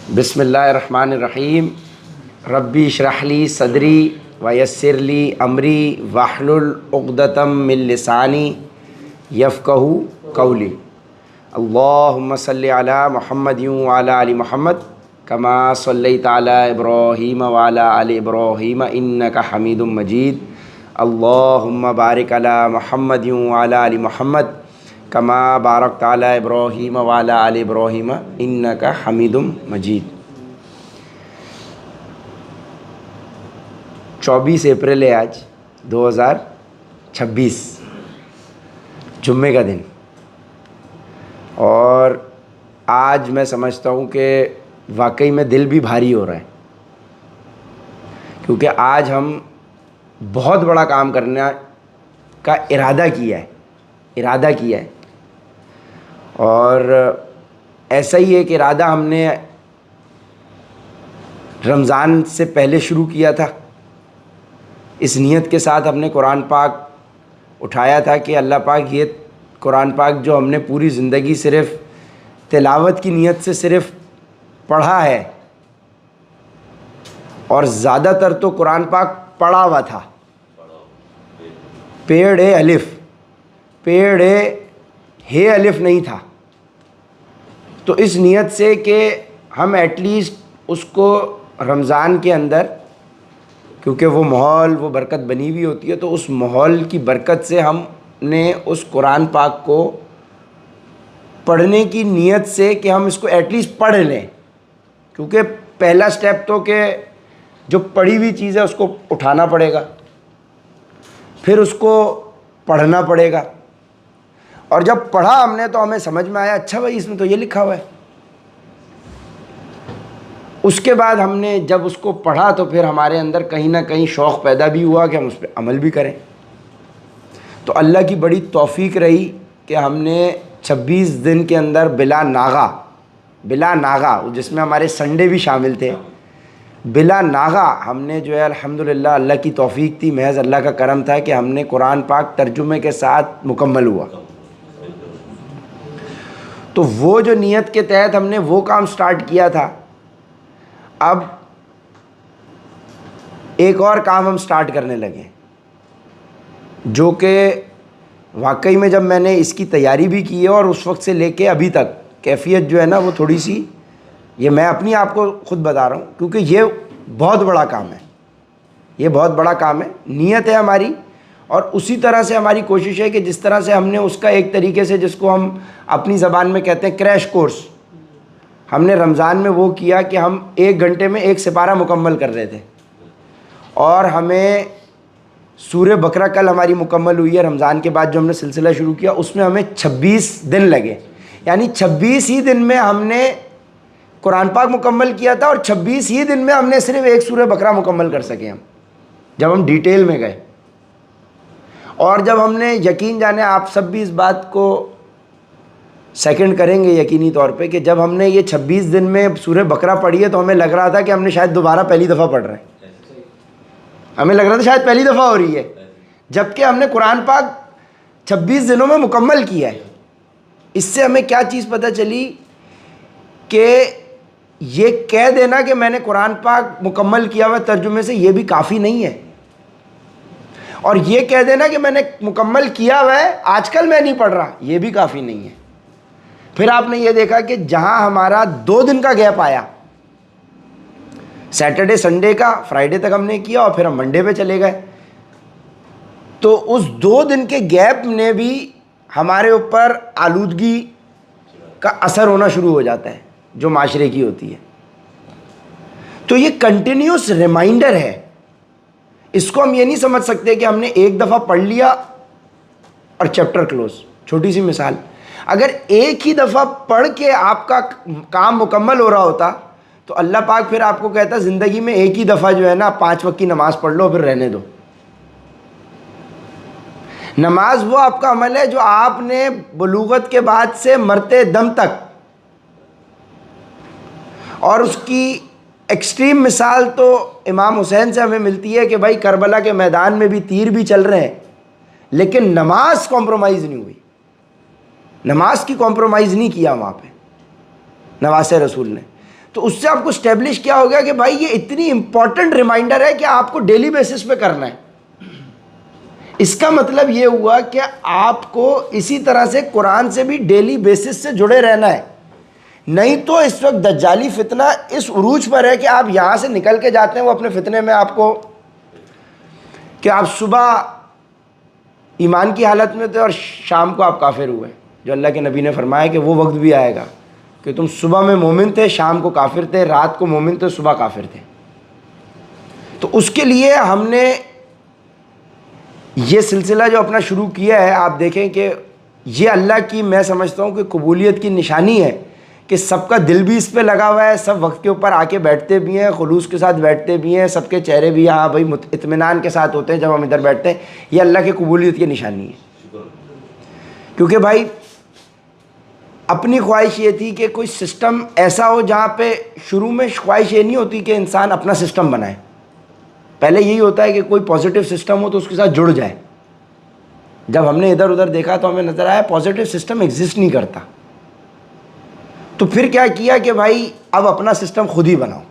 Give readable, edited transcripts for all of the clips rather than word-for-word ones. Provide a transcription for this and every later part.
बिस्मिल्लाहिर्रहमानिर्रहीम। रब्बी इश्रह ली सदरी वयस्सिर ली अमरी वाहलुल उक़दतम मिन लिसानी यफ़क़हू क़ौली। अल्लाहुम्मा सल्लि अला मुहम्मदिन व अला आलि मुहम्मद कमा सल्लैता अला इब्राहीम व अला आलि इब्राहीम इन्नका हमीदुम मजीद। अल्लाहुम्मा बारिक अला मुहम्मदिन व अला आलि मुहम्मद कमा बारकता अला इब्राहीम व अला आलि इब्राहीम इन्नका हमीदुम मजीद। 24 अप्रैल है आज 2026, जुम्मे का दिन। और आज मैं समझता हूँ कि वाकई में दिल भी भारी हो रहा है, क्योंकि आज हम बहुत बड़ा काम करने का इरादा किया है। और ऐसा ही एक इरादा हमने रमज़ान से पहले शुरू किया था। इस नीयत के साथ हमने कुरान पाक उठाया था कि अल्लाह पाक, ये कुरान पाक जो हमने पूरी ज़िंदगी सिर्फ़ तिलावत की नीयत से सिर्फ़ पढ़ा है, और ज़्यादातर तो कुरान पाक पढ़ा हुआ था, पेड़ ए अलिफ़, पेड़ हे अलिफ़ नहीं था। तो इस नीयत से कि हम एटलीस्ट उसको रमज़ान के अंदर, क्योंकि वो माहौल, वो बरकत बनी हुई होती है, तो उस माहौल की बरकत से हमने उस कुरान पाक को पढ़ने की नीयत से कि हम इसको एटलीस्ट पढ़ लें। क्योंकि पहला स्टेप तो कि जो पढ़ी हुई चीज़ है उसको उठाना पड़ेगा, फिर उसको पढ़ना पड़ेगा। और जब पढ़ा हमने तो हमें समझ में आया, अच्छा भाई इसमें तो ये लिखा हुआ है। उसके बाद हमने जब उसको पढ़ा तो फिर हमारे अंदर कहीं ना कहीं शौक़ पैदा भी हुआ कि हम उस पर अमल भी करें। तो अल्लाह की बड़ी तौफीक रही कि हमने 26 दिन के अंदर बिला नागा, जिसमें हमारे संडे भी शामिल थे, बिला नागा हमने जो है अल्हम्दुलिल्लाह, अल्लाह की तौफीक थी, महज़ अल्लाह का करम था कि हमने कुरान पाक तर्जुमे के साथ मुकम्मल हुआ। तो वो जो नीयत के तहत हमने वो काम स्टार्ट किया था, अब एक और काम हम स्टार्ट करने लगे, जो कि वाकई में जब मैंने इसकी तैयारी भी की है और उस वक्त से लेके अभी तक कैफियत जो है ना वो थोड़ी सी, ये मैं अपनी आप को ख़ुद बता रहा हूँ, क्योंकि ये बहुत बड़ा काम है, ये बहुत बड़ा काम है। नीयत है हमारी, और उसी तरह से हमारी कोशिश है कि जिस तरह से हमने उसका एक तरीके से, जिसको हम अपनी ज़बान में कहते हैं क्रैश कोर्स, हमने रमज़ान में वो किया कि हम 1 घंटे में 1 सिपारा मुकम्मल कर रहे थे। और हमें सूरह बकरा कल हमारी मुकम्मल हुई है, रमज़ान के बाद जो हमने सिलसिला शुरू किया उसमें हमें 26 दिन लगे, यानी 26 ही दिन में हमने कुरान पाक मुकम्मल किया था, और 26 ही दिन में हमने सिर्फ 1 सूरह बकरा मुकम्मल कर सके हम, जब हम डिटेल में गए। और जब हमने, यकीन जाने आप सब भी इस बात को सेकंड करेंगे यकीनी तौर पे, कि जब हमने ये 26 दिन में सूरह बकरा पढ़ी है तो हमें लग रहा था कि हमने शायद दोबारा पहली दफ़ा पढ़ रहे हैं, हमें लग रहा था शायद पहली दफ़ा हो रही है, जबकि हमने कुरान पाक 26 दिनों में मुकम्मल किया है। इससे हमें क्या चीज़ पता चली कि ये कह देना कि मैंने कुरान पाक मुकम्मल किया हुआ तर्जुमे से, ये भी काफ़ी नहीं है। और ये कह देना कि मैंने मुकम्मल किया हुआ है, आजकल मैं नहीं पढ़ रहा, ये भी काफ़ी नहीं है। फिर आपने ये देखा कि जहां हमारा 2 दिन का गैप आया, सैटरडे संडे का, फ्राइडे तक हमने किया और फिर हम मंडे पे चले गए, तो उस 2 दिन के गैप ने भी हमारे ऊपर आलूदगी का असर होना शुरू हो जाता है, जो माशरे की होती है। तो ये कंटिन्यूस रिमाइंडर है। इसको हम ये नहीं समझ सकते कि हमने एक दफ़ा पढ़ लिया और चैप्टर क्लोज। छोटी सी मिसाल, अगर एक ही दफ़ा पढ़ के आपका काम मुकम्मल हो रहा होता तो अल्लाह पाक फिर आपको कहता ज़िंदगी में एक ही दफ़ा जो है ना 5 वक्त की नमाज़ पढ़ लो, फिर रहने दो। नमाज वो आपका अमल है जो आपने बलूगत के बाद से मरते दम तक, और उसकी एक्सट्रीम मिसाल तो इमाम हुसैन से हमें मिलती है कि भाई करबला के मैदान में भी तीर भी चल रहे हैं, लेकिन नमाज कॉम्प्रोमाइज़ नहीं हुई, नमाज की कॉम्प्रोमाइज़ नहीं किया वहाँ पे नवासे रसूल ने। तो उससे आपको स्टेब्लिश क्या हो गया कि भाई ये इतनी इंपॉर्टेंट रिमाइंडर है कि आपको डेली बेसिस पे करना है। इसका मतलब ये हुआ कि आपको इसी तरह से कुरान से भी डेली बेसिस से जुड़े रहना है। नहीं तो इस वक्त दज्जाली फितना इस उरूज पर है कि आप यहाँ से निकल के जाते हैं वो अपने फितने में आपको, कि आप सुबह ईमान की हालत में थे और शाम को आप काफिर हुए। जो अल्लाह के नबी ने फरमाया कि वो वक्त भी आएगा कि तुम सुबह में मोमिन थे, शाम को काफिर थे, रात को मोमिन थे, सुबह काफिर थे। तो उसके लिए हमने ये सिलसिला जो अपना शुरू किया है, आप देखें कि ये अल्लाह की, मैं समझता हूँ कि कबूलियत की निशानी है कि सबका दिल भी इस पे लगा हुआ है, सब वक्त के ऊपर आके बैठते भी हैं, खुलूस के साथ बैठते भी हैं, सबके चेहरे भी हाँ भाई इत्मीनान के साथ होते हैं जब हम इधर बैठते हैं। ये अल्लाह की कबूलियत की निशानी है। क्योंकि भाई अपनी ख्वाहिश ये थी कि कोई सिस्टम ऐसा हो जहाँ पे शुरू में ख्वाहिश ये नहीं होती कि इंसान अपना सिस्टम बनाए, पहले यही होता है कि कोई पॉजिटिव सिस्टम हो तो उसके साथ जुड़ जाए। जब हमने इधर उधर देखा तो हमें नज़र आया पॉजिटिव सिस्टम एग्जिस्ट नहीं करता। तो फिर क्या किया कि भाई अब अपना सिस्टम खुद ही बनाओ।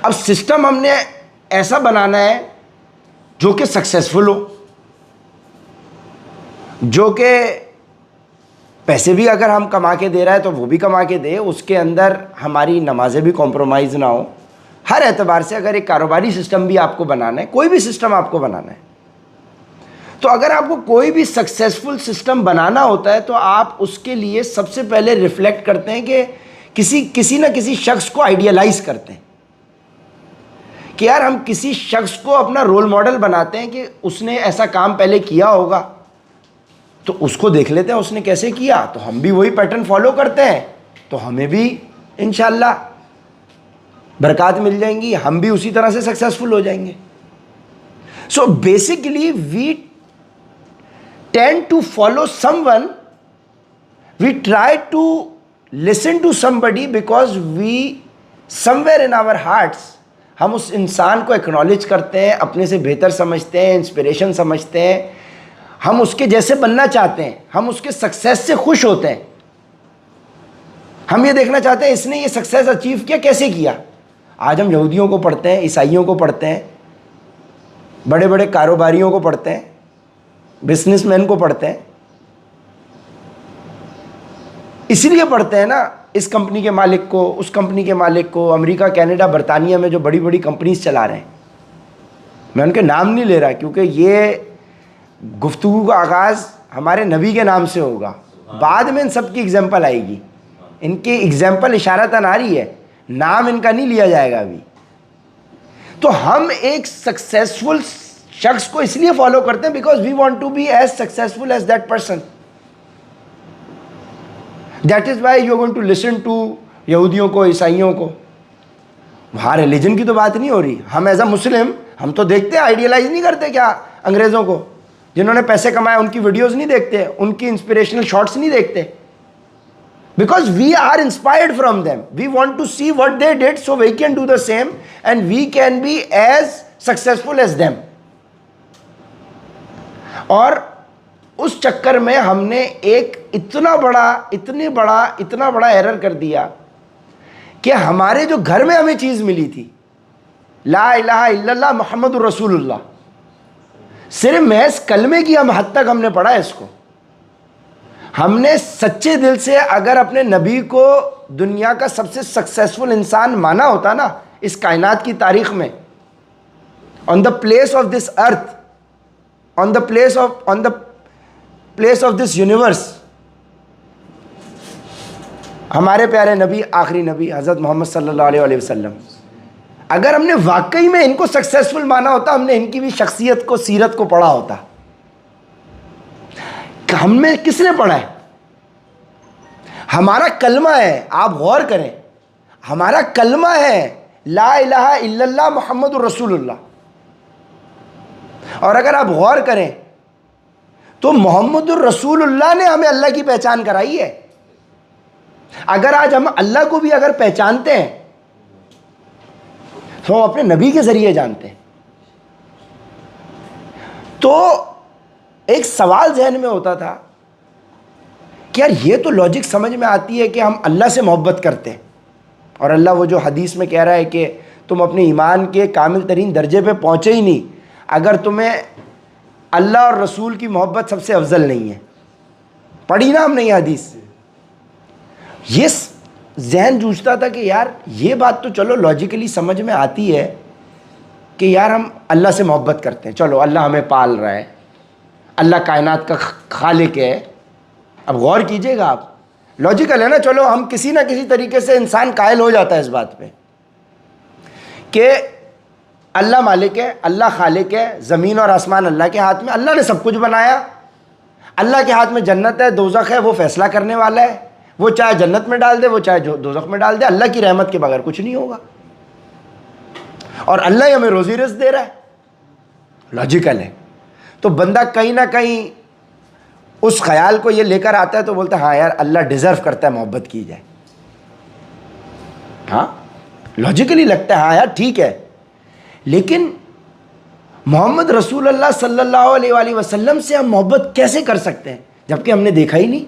अब सिस्टम हमने ऐसा बनाना है जो कि सक्सेसफुल हो, जो कि पैसे भी अगर हम कमा के दे रहा है तो वो भी कमा के दे, उसके अंदर हमारी नमाजें भी कॉम्प्रोमाइज़ ना हो। हर एतबार से अगर एक कारोबारी सिस्टम भी आपको बनाना है, कोई भी सिस्टम आपको बनाना है, तो अगर आपको कोई भी सक्सेसफुल सिस्टम बनाना होता है तो आप उसके लिए सबसे पहले रिफ्लेक्ट करते हैं कि किसी ना किसी शख्स को आइडियलाइज करते हैं कि यार हम किसी शख्स को अपना रोल मॉडल बनाते हैं कि उसने ऐसा काम पहले किया होगा, तो उसको देख लेते हैं उसने कैसे किया, तो हम भी वही पैटर्न फॉलो करते हैं, तो हमें भी इंशाल्लाह बरकत मिल जाएंगी, हम भी उसी तरह से सक्सेसफुल हो जाएंगे। So basically we tend to follow someone, we try to listen to somebody because we somewhere in our hearts हम उस इंसान को एक्नॉलेज करते हैं, अपने से बेहतर समझते हैं, इंस्पिरेशन समझते हैं, हम उसके जैसे बनना चाहते हैं, हम उसके सक्सेस से खुश होते हैं। हम ये देखना चाहते हैं इसने ये सक्सेस अचीव किया, कैसे किया। आज हम यहूदियों को पढ़ते हैं, ईसाइयों को पढ़ते हैं, बड़े बड़े कारोबारियों को पढ़ते हैं, बिजनेसमैन को पढ़ते हैं। इसलिए पढ़ते हैं ना, इस कंपनी के मालिक को, उस कंपनी के मालिक को, अमेरिका, कनाडा, बरतानिया में जो बड़ी बड़ी कंपनीज चला रहे हैं। मैं उनके नाम नहीं ले रहा क्योंकि ये गुफ्तगू का आगाज़ हमारे नबी के नाम से होगा, बाद में इन सब की एग्जाम्पल आएगी। इनकी एग्जाम्पल इशारतन आ रही है, नाम इनका नहीं लिया जाएगा अभी। तो हम एक सक्सेसफुल शख्स को इसलिए फॉलो करते हैं because we want to be as successful as that person. That is why you are going to listen to यहूदियों को, ईसाइयों को। वहाँ रिलीजन की तो बात नहीं हो रही। हम एज अ मुस्लिम हम तो देखते हैं, आइडियलाइज नहीं करते क्या अंग्रेज़ों को, जिन्होंने पैसे कमाए उनकी वीडियोज़ नहीं देखते, उनकी इंस्पिरेशनल शॉर्ट्स नहीं देखते, because we are inspired from them. We want to see what they did so we can do the same and we can be as successful as them. और उस चक्कर में हमने एक इतना बड़ा एरर कर दिया कि हमारे जो घर में हमें चीज़ मिली थी, ला इलाहा इल्लल्लाह मुहम्मदुर रसूलुल्लाह, सिर्फ महज कलमे की हम हद तक हमने पढ़ा है इसको। हमने सच्चे दिल से अगर अपने नबी को दुनिया का सबसे सक्सेसफुल इंसान माना होता ना इस कायनात की तारीख में, on the place of this earth, on the place of this universe, हमारे प्यारे नबी, आखिरी नबी हज़रत मोहम्मद सल्लल्लाहु अलैहि वसल्लम, अगर हमने वाकई में इनको सक्सेसफुल माना होता, हमने इनकी भी शख्सियत को, सीरत को पढ़ा होता। हमने किसने पढ़ा है? हमारा कलमा है, आप गौर करें, हमारा कलमा है ला इलाहा इल्लल्लाह मुहम्मदुर रसूलुल्लाह। और अगर आप गौर करें तो मोहम्मदुर रसूलुल्लाह ने हमें अल्लाह की पहचान कराई है। अगर आज हम अल्लाह को भी अगर पहचानते हैं तो हम अपने नबी के जरिए जानते हैं। तो एक सवाल जहन में होता था कि यार ये तो लॉजिक समझ में आती है कि हम अल्लाह से मोहब्बत करते हैं, और अल्लाह वो जो हदीस में कह रहा है कि तुम अपने ईमान के कामिल तरीन दर्जे पे पहुँचे ही नहीं अगर तुम्हें अल्लाह और रसूल की मोहब्बत सबसे अफजल नहीं है। पढ़ी ना हमने ये हदीस। ये जहन जूझता था कि यार ये बात तो चलो लॉजिकली समझ में आती है कि यार हम अल्लाह से मोहब्बत करते हैं, चलो अल्लाह हमें पाल रहा है, अल्लाह कायनात का खालिक है। अब गौर कीजिएगा आप, लॉजिकल है ना, चलो हम किसी ना किसी तरीके से इंसान कायल हो जाता है इस बात पे कि अल्लाह मालिक है, अल्लाह खालिक है, ज़मीन और आसमान अल्लाह के हाथ में, अल्लाह ने सब कुछ बनाया, अल्लाह के हाथ में जन्नत है, दोज़ख है, वो फैसला करने वाला है, वो चाहे जन्नत में डाल दे, वो चाहे दोज़ख में डाल दे, अल्लाह की रहमत के बगैर कुछ नहीं होगा, और अल्लाह ही हमें रोज़ी रिज़्क़ दे रहा है। लॉजिकल है। तो बंदा कहीं ना कहीं उस ख्याल को ये लेकर आता है तो बोलता है हाँ यार अल्लाह डिज़र्व करता है मोहब्बत की जाए। हाँ लॉजिकली लगता है हाँ यार ठीक है, लेकिन मोहम्मद रसूलुल्लाह सल्लल्लाहु अलैहि वसल्लम से हम मोहब्बत कैसे कर सकते हैं जबकि हमने देखा ही नहीं,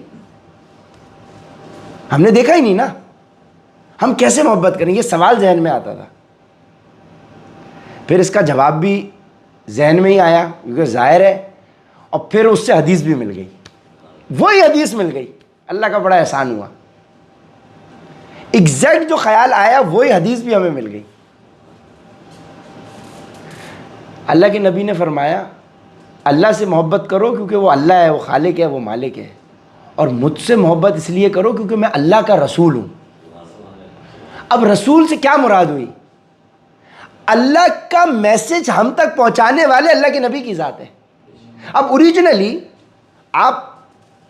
हमने देखा ही नहीं ना, हम कैसे मोहब्बत करें? ये सवाल जहन में आता था। फिर इसका जवाब भी जहन में ही आया क्योंकि ज़ाहिर है, और फिर उससे हदीस भी मिल गई, वही हदीस मिल गई। अल्लाह का बड़ा एहसान हुआ, एग्जैक्ट जो ख्याल आया वही हदीस भी हमें मिल गई। अल्लाह के नबी ने फरमाया अल्लाह से मोहब्बत करो क्योंकि वो अल्लाह है, वो खालिक है, वो मालिक है, और मुझसे मोहब्बत इसलिए करो क्योंकि मैं अल्लाह का रसूल हूँ। अब रसूल से क्या मुराद हुई? अल्लाह का मैसेज हम तक पहुँचाने वाले अल्लाह के नबी की ज़ात है। अब ओरिजिनली आप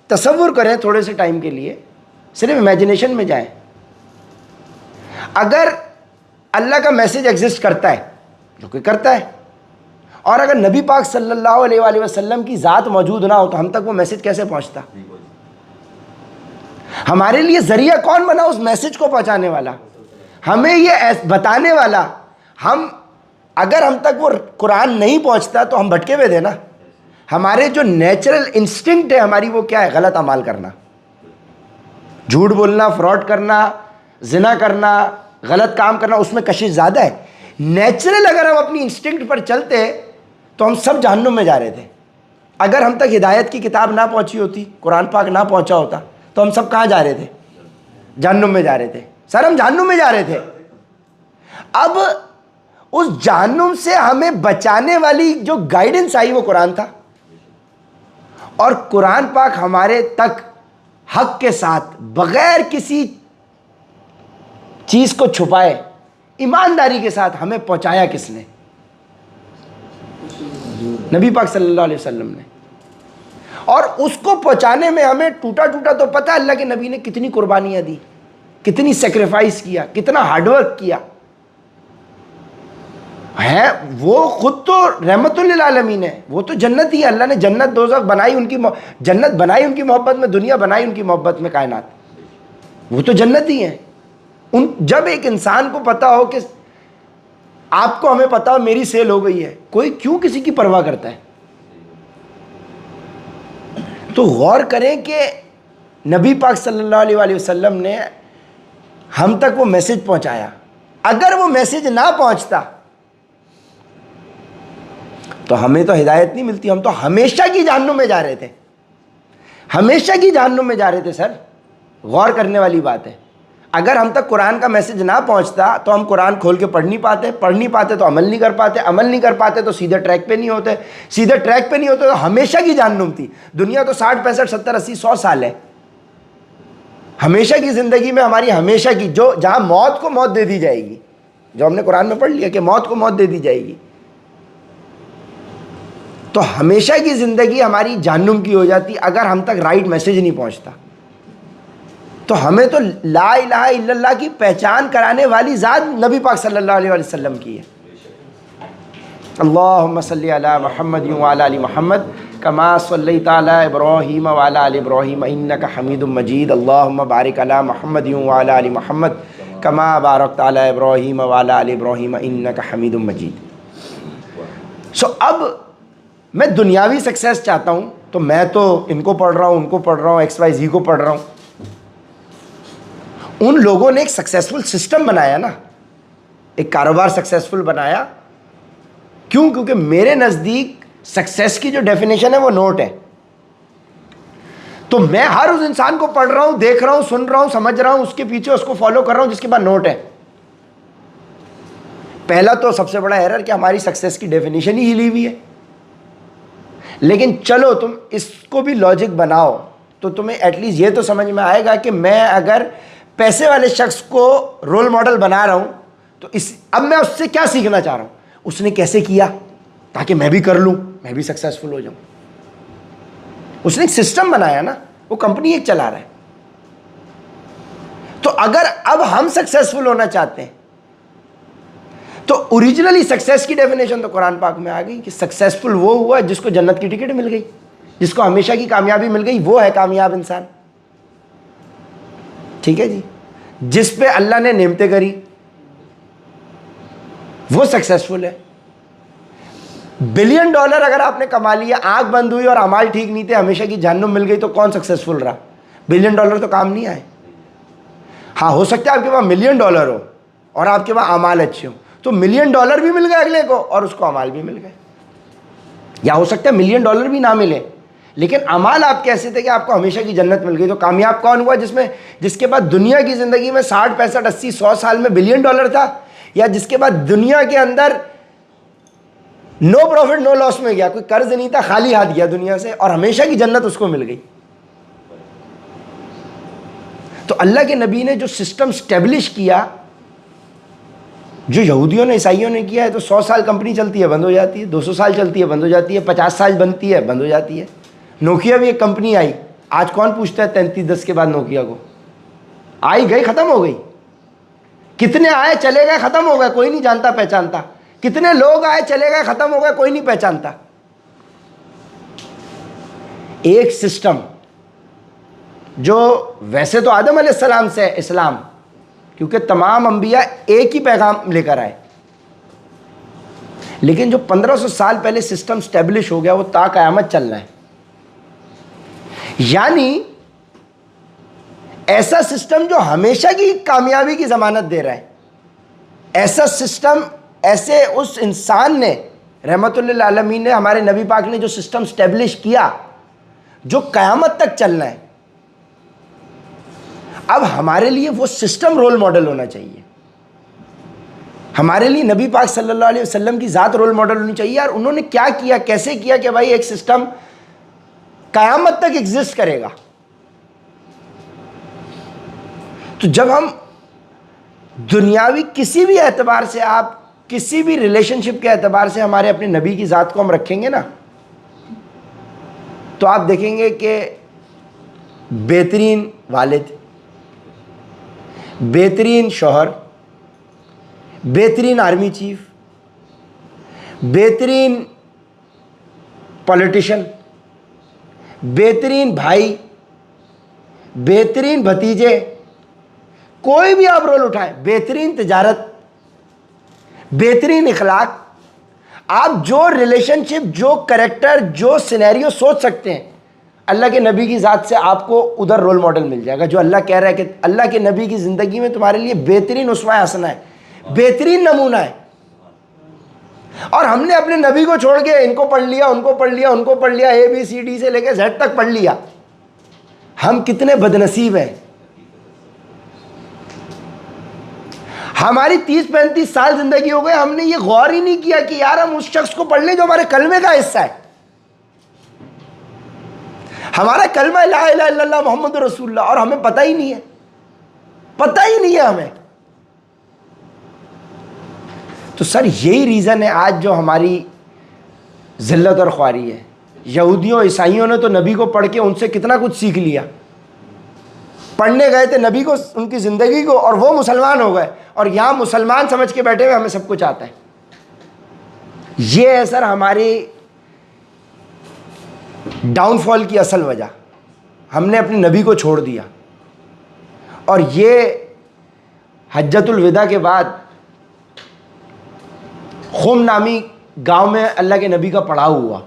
तसव्वुर करें थोड़े से टाइम के लिए, सिर्फ इमेजिनेशन में जाएं, अगर अल्लाह का मैसेज एग्जिस्ट करता है, जो कि करता है, और अगर नबी पाक सल्लल्लाहु अलैहि वसल्लम की ज़ात मौजूद ना हो तो हम तक वो मैसेज कैसे पहुंचता? हमारे लिए ज़रिया कौन बना उस मैसेज को पहुंचाने वाला, हमें ये बताने वाला। हम अगर हम तक वो कुरान नहीं पहुंचता तो हम भटके हुए थे ना। हमारे जो नेचुरल इंस्टिंक्ट है हमारी, वो क्या है? गलत अमाल करना, झूठ बोलना, फ्रॉड करना, जिना करना, गलत काम करना, उसमें कशिश ज़्यादा है। नेचुरल अगर हम अपनी इंस्टिंक्ट पर चलते तो हम सब जहन्नुम में जा रहे थे। अगर हम तक हिदायत की किताब ना पहुंची होती, कुरान पाक ना पहुंचा होता, तो हम सब कहाँ जा रहे थे? जहन्नुम में जा रहे थे सर, हम जहन्नुम में जा रहे थे। अब उस जहन्नुम से हमें बचाने वाली जो गाइडेंस आई वो कुरान था, और कुरान पाक हमारे तक हक के साथ बगैर किसी चीज़ को छुपाए ईमानदारी के साथ हमें पहुंचाया किसने? नबी पाक सल्लल्लाहु अलैहि वसल्लम ने। और उसको पहुंचाने में हमें टूटा टूटा तो पता है अल्लाह के नबी ने कितनी कुर्बानियां दी, कितनी सेक्रीफाइस किया, कितना हार्डवर्क किया है। वो खुद तो रहमतुल लिल आलमीन है, वो तो जन्नत ही है। अल्लाह ने जन्नत दोज़ख बनाई उनकी, जन्नत बनाई उनकी मोहब्बत में, दुनिया बनाई उनकी मोहब्बत में, कायनात, वो तो जन्नत ही है। जब एक इंसान को पता हो कि आपको, हमें पता हो मेरी सेल हो गई है, कोई क्यों किसी की परवाह करता है? तो गौर करें कि नबी पाक सल्लल्लाहु अलैहि वसल्लम ने हम तक वो मैसेज पहुंचाया। अगर वो मैसेज ना पहुंचता तो हमें तो हिदायत नहीं मिलती, हम तो हमेशा की जहन्नुम में जा रहे थे, हमेशा की जहन्नुम में जा रहे थे सर। गौर करने वाली बात है। अगर हम तक कुरान का मैसेज ना पहुंचता तो हम कुरान खोल के पढ़ नहीं पाते तो अमल नहीं कर पाते, अमल नहीं कर पाते तो सीधे ट्रैक पे नहीं होते, सीधे ट्रैक पे नहीं होते तो हमेशा की जहन्नुम थी। दुनिया तो 60, 65, 70, 80, 100 साल है। हमेशा की ज़िंदगी में हमारी, हमेशा की, जो जहाँ मौत को मौत दे दी जाएगी, जो हमने कुरान में पढ़ लिया कि मौत को मौत दे दी जाएगी, तो हमेशा की ज़िंदगी हमारी जहन्नुम की हो जाती अगर हम तक राइट मैसेज नहीं पहुँचता। तो हमें तो ला इलाहा इल्लल्लाह की पहचान कराने वाली ज़ात नबी पाक सल्लल्लाहु अलैहि वसल्लम की है। अल्लाहुम्मा सल्ली अला मुहम्मद व अला आलि मुहम्मद कमा सल्लैता अला इब्राहीम व अला आलि इब्राहीम इन्नका हमीदुम मजीद। अल्लाहुम्मा बारिक अला मुहम्मद व अला आलि मुहम्मद कमा बारकता अला इब्राहीम व अला आलि इब्राहीम इन्नका हमीदुम मजीद। सो अब मैं दुनियावी सक्सेस चाहता हूँ, तो मैं तो इनको पढ़ रहा हूँ, उनको पढ़ रहा हूँ, XYZ को पढ़ रहा हूँ। उन लोगों ने एक सक्सेसफुल सिस्टम बनाया ना, एक कारोबार सक्सेसफुल बनाया। क्यों? क्योंकि मेरे नज़दीक सक्सेस की जो डेफिनेशन है वो नोट है। तो मैं हर उस इंसान को पढ़ रहा हूं, देख रहा हूं, सुन रहा हूं, समझ रहा हूं, उसके पीछे उसको फॉलो कर रहा हूं जिसके पास नोट है। पहला तो सबसे बड़ा एरर कि हमारी सक्सेस की डेफिनेशन ही हिली हुई है। लेकिन चलो तुम इसको भी लॉजिक बनाओ तो तुम्हें एटलीस्ट ये तो समझ में आएगा कि मैं अगर पैसे वाले शख्स को रोल मॉडल बना रहा हूं तो अब मैं उससे क्या सीखना चाह रहा हूं, उसने कैसे किया ताकि मैं भी कर लूं, मैं भी सक्सेसफुल हो जाऊं। उसने एक सिस्टम बनाया ना, वो कंपनी एक चला रहा है। तो अगर अब हम सक्सेसफुल होना चाहते हैं तो ओरिजिनली सक्सेस की डेफिनेशन तो कुरान पाक में आ गई कि सक्सेसफुल वो हुआ जिसको जन्नत की टिकट मिल गई, जिसको हमेशा की कामयाबी मिल गई, वो है कामयाब इंसान। ठीक है जी। जिस पे अल्लाह ने नेमतें करी वो सक्सेसफुल है। $1 बिलियन अगर आपने कमा लिया, आंख बंद हुई और अमाल ठीक नहीं थे, हमेशा की जहन्नुम मिल गई, तो कौन सक्सेसफुल रहा? $1 बिलियन तो काम नहीं आए। हाँ, हो सकता है आपके पास $1 मिलियन हो और आपके पास अमाल अच्छे हो, तो $1 मिलियन भी मिल गए अगले को और उसको अमाल भी मिल गए। या हो सकता है $1 मिलियन भी ना मिले लेकिन अमाल आपके ऐसे थे कि आपको हमेशा की जन्नत मिल गई। तो कामयाब कौन हुआ? जिसके बाद दुनिया की ज़िंदगी में 60, 65, 80, 100 साल में $1 बिलियन था, या जिसके बाद दुनिया के अंदर नो प्रॉफिट नो लॉस में गया, कोई कर्ज नहीं था, खाली हाथ गया दुनिया से और हमेशा की जन्नत उसको मिल गई। तो अल्लाह के नबी ने जो सिस्टम स्टेब्लिश किया, जो यहूदियों ने, ईसाइयों ने किया है, तो 100 साल कंपनी चलती है, बंद हो जाती है, 200 साल चलती है, बंद हो जाती है, 50 साल बनती है, बंद हो जाती है। नोकिया भी एक कंपनी आई, आज कौन पूछता है 3310 के बाद नोकिया को? आई गई, खत्म हो गई। कितने आए चले गए, खत्म हो गए, कोई नहीं जानता पहचानता। कितने लोग आए चले गए, खत्म हो गए, कोई नहीं पहचानता। एक सिस्टम जो वैसे तो आदम अलैहिस्सलाम से है इस्लाम, क्योंकि तमाम अंबिया एक ही पैगाम लेकर आए, लेकिन जो 1500 साल पहले सिस्टम स्टेब्लिश हो गया वो ता क़यामत चलना है। यानी ऐसा सिस्टम जो हमेशा की कामयाबी की जमानत दे रहा है, ऐसा सिस्टम, ऐसे उस इंसान ने, रहमतुल लिल आलमीन ने, हमारे नबी पाक ने जो सिस्टम स्टेब्लिश किया जो क़यामत तक चलना है। अब हमारे लिए वो सिस्टम रोल मॉडल होना चाहिए। हमारे लिए नबी पाक सल्लल्लाहु अलैहि वसल्लम की ज़ात रोल मॉडल होनी चाहिए। यार उन्होंने क्या किया, कैसे किया कि भाई एक सिस्टम क़यामत तक एग्जिस्ट करेगा। तो जब हम दुनियावी किसी भी एतबार से, आप किसी भी रिलेशनशिप के एतबार से हमारे अपने नबी की ज़ात को हम रखेंगे ना, तो आप देखेंगे कि बेहतरीन वालिद, बेहतरीन शौहर, बेहतरीन आर्मी चीफ, बेहतरीन पॉलिटिशियन, बेहतरीन भाई, बेहतरीन भतीजे, कोई भी आप रोल उठाएं, बेहतरीन तिजारत, बेहतरीन इखलाक, आप जो रिलेशनशिप, जो करेक्टर, जो सिनेरियो सोच सकते हैं, अल्लाह के नबी की ज़ात से आपको उधर रोल मॉडल मिल जाएगा। जो अल्लाह कह रहा है कि अल्लाह के नबी की ज़िंदगी में तुम्हारे लिए बेहतरीन उस्वा हसना है, बेहतरीन नमूना है। और हमने अपने नबी को छोड़ के इनको पढ़ लिया, उनको पढ़ लिया, उनको पढ़ लिया, ABCD से लेकर Z तक पढ़ लिया। हम कितने बदनसीब हैं। हमारी 30-35 साल ज़िंदगी हो गए, हमने ये गौर ही नहीं किया कि यार हम उस शख्स को पढ़ लें जो हमारे कलमे का हिस्सा है। हमारा कलमा ला इलाहा इल्लल्लाह मोहम्मद रसूलुल्लाह, और हमें पता ही नहीं है, पता ही नहीं है हमें। तो सर यही रीज़न है आज जो हमारी ज़िल्लत और ख्वारी है। यहूदियों, ईसाइयों ने तो नबी को पढ़ के उनसे कितना कुछ सीख लिया। पढ़ने गए थे नबी को, उनकी ज़िंदगी को, और वो मुसलमान हो गए, और यहाँ मुसलमान समझ के बैठे हुए हमें सब कुछ आता है। ये है सर हमारी डाउनफॉल की असल वजह। हमने अपने नबी को छोड़ दिया, और ये हज्जतुल विदा के बाद खुम नामी गांव में अल्लाह के नबी का पड़ाव हुआ।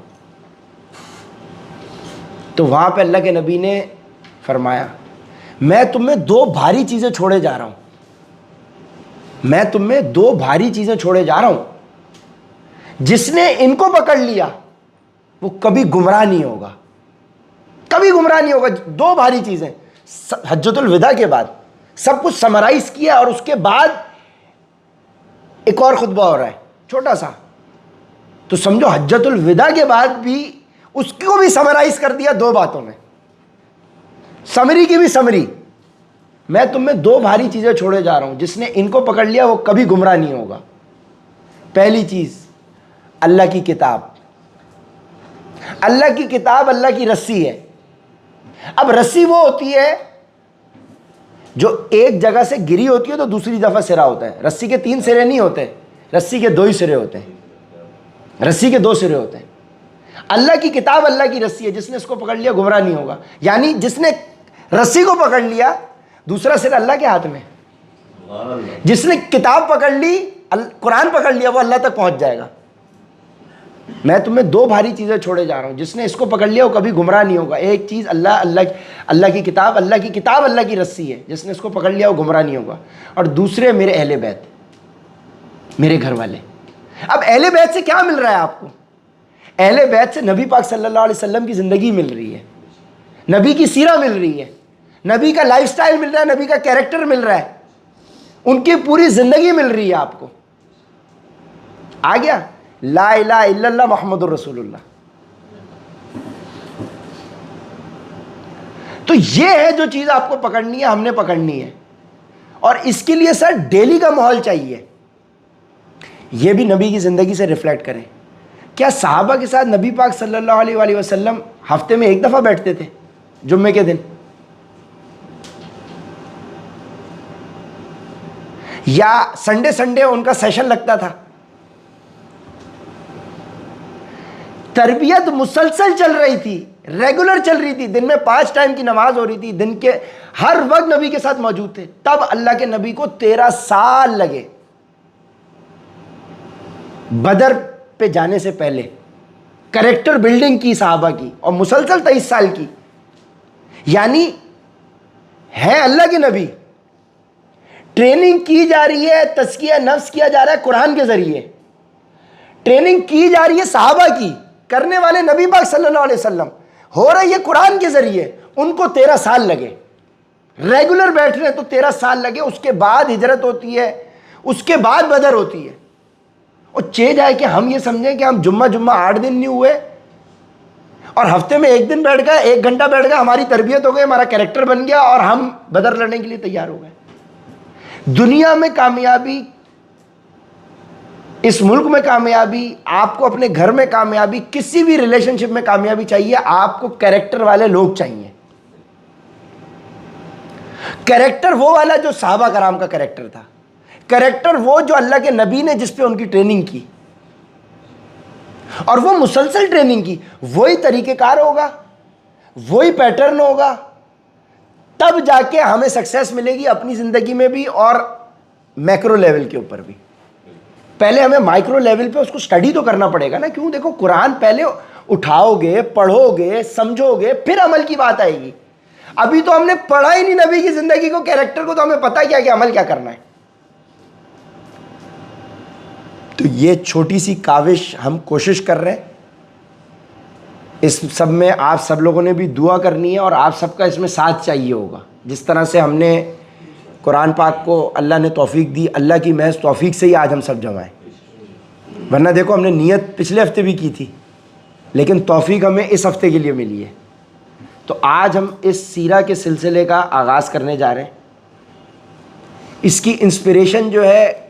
तो वहाँ पे अल्लाह के नबी ने फरमाया, मैं तुम्हें दो भारी चीज़ें छोड़े जा रहा हूँ, मैं तुम्हें दो भारी चीज़ें छोड़े जा रहा हूँ, जिसने इनको पकड़ लिया वो कभी गुमराह नहीं होगा, कभी गुमराह नहीं होगा। दो भारी चीज़ें हज्जतुल विदा के बाद सब कुछ समराइज किया, और उसके बाद एक और खुतबा हो रहा है छोटा सा, तो समझो हज्जतुल विदा के बाद भी उसको भी समराइज कर दिया दो बातों में, समरी की भी समरी। मैं तुम्हें दो भारी चीज़ें छोड़े जा रहा हूँ, जिसने इनको पकड़ लिया वो कभी गुमराह नहीं होगा। पहली चीज़ अल्लाह की किताब, अल्लाह की किताब अल्लाह की रस्सी है। अब रस्सी वो होती है जो एक जगह से गिरी होती है तो दूसरी दफ़ा सिरा होता है। रस्सी के 3 सिरे नहीं होते, रस्सी के 2 ही सिरे होते हैं, रस्सी के 2 सिरे होते हैं। अल्लाह की किताब अल्लाह की रस्सी है, जिसने इसको पकड़ लिया गुमराह नहीं होगा। यानी जिसने रस्सी को पकड़ लिया, दूसरा सिरा अल्लाह के हाथ में। जिसने किताब पकड़ ली, कुरान पकड़ लिया, वो अल्लाह तक पहुंच जाएगा। मैं तुम्हें दो भारी चीज़ें छोड़े जा रहा हूँ, जिसने इसको पकड़ लिया वो कभी गुमराह नहीं होगा। एक चीज़ अल्लाह की किताब अल्लाह की रस्सी है, जिसने इसको पकड़ लिया वो गुमराह नहीं होगा। और दूसरे मेरे अहले बैत, मेरे घर वाले। अब अहले बैत से क्या मिल रहा है आपको? अहले बैत से नबी पाक सल्लल्लाहु अलैहि वसल्लम की ज़िंदगी मिल रही है, नबी की सीरा मिल रही है, नबी का लाइफस्टाइल मिल रहा है, नबी का कैरेक्टर मिल रहा है, उनकी पूरी ज़िंदगी मिल रही है आपको। आ गया ला इलाहा इल्लल्लाह मुहम्मदुर रसूलुल्लाह। तो ये है जो चीज़ आपको पकड़नी है, हमने पकड़नी है। और इसके लिए सर डेली का माहौल चाहिए, ये भी नबी की ज़िंदगी से रिफ्लेक्ट करें। क्या सहाबा के साथ नबी पाक सल्लल्लाहु अलैहि वसल्लम हफ्ते में एक दफ़ा बैठते थे जुम्मे के दिन, या संडे संडे उनका सेशन लगता था? तरबियत मुसलसल चल रही थी, रेगुलर चल रही थी। दिन में 5 टाइम की नमाज हो रही थी, दिन के हर वक्त नबी के साथ मौजूद थे। तब अल्लाह के नबी को 13 साल लगे बदर पे जाने से पहले, कैरेक्टर बिल्डिंग की सहाबा की, और मुसलसल 23 साल की। यानी है अल्लाह के नबी, ट्रेनिंग की जा रही है, तज़किया नफ्स किया जा रहा है कुरान के जरिए, ट्रेनिंग की जा रही है सहाबा की, करने वाले नबी पाक सल्लल्लाहु अलैहि वसल्लम, हो रही है कुरान के जरिए। उनको 13 साल लगे, रेगुलर बैठ रहे तो 13 साल लगे। उसके बाद हिजरत होती है, उसके बाद बदर होती है। और चेंज है कि हम ये समझें कि हम जुम्मा 8 दिन नहीं हुए और हफ्ते में 1 दिन बैठ गए, 1 घंटा बैठ गए, हमारी तरबियत हो गई, हमारा कैरेक्टर बन गया और हम बदर लड़ने के लिए तैयार हो गए। दुनिया में कामयाबी, इस मुल्क में कामयाबी, आपको अपने घर में कामयाबी, किसी भी रिलेशनशिप में कामयाबी चाहिए, आपको कैरेक्टर वाले लोग चाहिए। कैरेक्टर वो वाला जो साहबा कराम का कैरेक्टर था, कैरेक्टर वो जो अल्लाह के नबी ने जिस पे उनकी ट्रेनिंग की, और वो मुसलसल ट्रेनिंग की, वही तरीक़ेकार होगा, वही पैटर्न होगा, तब जाके हमें सक्सेस मिलेगी अपनी ज़िंदगी में भी और मैक्रो लेवल के ऊपर भी। पहले हमें माइक्रो लेवल पे उसको स्टडी तो करना पड़ेगा ना। क्यों? देखो, कुरान पहले उठाओगे, पढ़ोगे, समझोगे, फिर अमल की बात आएगी। अभी तो हमने पढ़ा ही नहीं नबी की ज़िंदगी को, कैरेक्टर को, तो हमें पता क्या कि अमल क्या करना है। तो ये छोटी सी काविश हम कोशिश कर रहे हैं। इस सब में आप सब लोगों ने भी दुआ करनी है और आप सबका इसमें साथ चाहिए होगा। जिस तरह से हमने कुरान पाक को अल्लाह ने तौफीक दी, अल्लाह की महज तौफीक से ही आज हम सब जमाएँ। वरना देखो, हमने नियत पिछले हफ्ते भी की थी, लेकिन तौफीक हमें इस हफ्ते के लिए मिली है। तो आज हम इस सीरा के सिलसिले का आगाज़ करने जा रहे हैं। इसकी इंस्पिरेशन जो है,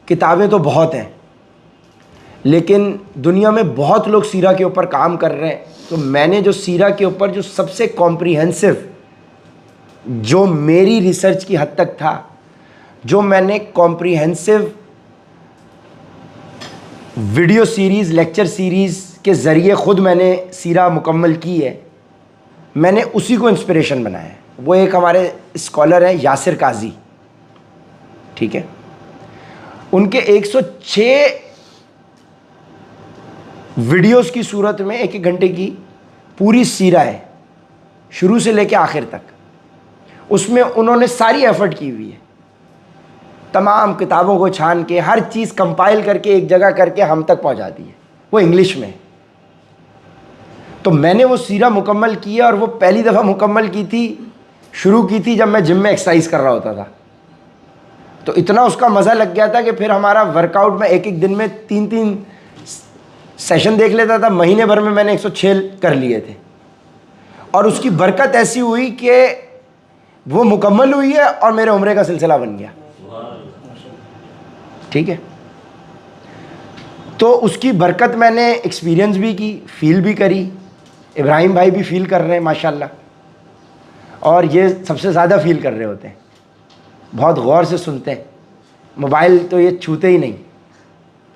किताबें तो बहुत हैं, लेकिन दुनिया में बहुत लोग सीरा के ऊपर काम कर रहे हैं। तो मैंने जो सीरा के ऊपर जो सबसे कॉम्प्रिहेंसिव, जो मेरी रिसर्च की हद तक था, जो मैंने comprehensive video series, lecture series के ज़रिए ख़ुद मैंने सीरा मुकम्मल की है, मैंने उसी को इंस्पिरेशन बनाया है। वो एक हमारे स्कॉलर हैं यासिर काजी, ठीक है। उनके 106 वीडियोस की सूरत में 1-1 घंटे की पूरी सीरा है शुरू से लेके आखिर तक, उसमें उन्होंने सारी एफर्ट की हुई है, तमाम किताबों को छान के हर चीज़ कंपाइल करके एक जगह करके हम तक पहुंचा दी है, वो इंग्लिश में। तो मैंने वो सीरा मुकम्मल की है, और वो पहली दफ़ा मुकम्मल की थी, शुरू की थी जब मैं जिम में एक्सरसाइज कर रहा होता था। तो इतना उसका मज़ा लग गया था कि फिर हमारा वर्कआउट में एक एक दिन में 3-3 सेशन देख लेता था। महीने भर में मैंने 106 कर लिए थे, और उसकी बरकत ऐसी हुई कि वो मुकम्मल हुई है और मेरे उम्रे का सिलसिला बन गया। ठीक है, तो उसकी बरकत मैंने एक्सपीरियंस भी की, फील भी करी, इब्राहिम भाई भी फील कर रहे हैं माशाल्लाह, और ये सबसे ज़्यादा फील कर रहे होते हैं, बहुत गौर से सुनते हैं। मोबाइल तो ये छूते ही नहीं,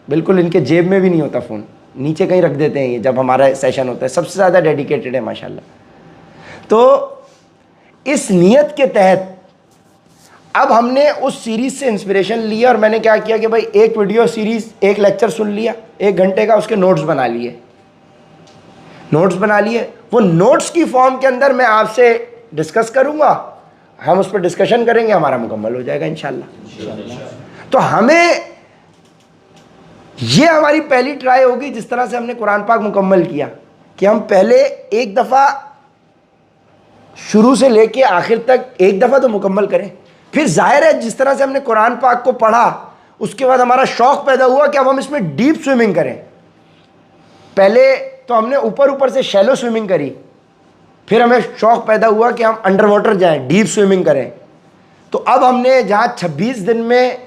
बिल्कुल इनके जेब में भी नहीं होता फ़ोन, नीचे कहीं रख देते हैं ये जब हमारा सेशन होता है। सबसे ज़्यादा डेडिकेटेड है माशाल्लाह। तो इस नीयत के तहत अब हमने उस सीरीज़ से इंस्पिरेशन लिया, और मैंने क्या किया कि भाई एक वीडियो सीरीज़, एक लेक्चर सुन लिया 1 घंटे का, उसके नोट्स बना लिए। वो नोट्स की फॉर्म के अंदर मैं आपसे डिस्कस करूँगा, हम उस पर डिस्कशन करेंगे, हमारा मुकम्मल हो जाएगा इंशाल्लाह। तो हमें ये हमारी पहली ट्राई होगी, जिस तरह से हमने कुरान पाक मुकम्मल किया, कि हम पहले एक दफ़ा शुरू से लेके आखिर तक एक दफ़ा तो मुकम्मल करें। फिर जाहिर है जिस तरह से हमने कुरान पाक को पढ़ा, उसके बाद हमारा शौक़ पैदा हुआ कि अब हम इसमें डीप स्विमिंग करें। पहले तो हमने ऊपर ऊपर से शैलो स्विमिंग करी, फिर हमें शौक़ पैदा हुआ कि हम अंडर वाटर जाएँ, डीप स्विमिंग करें। तो अब हमने जहाँ 26 दिन में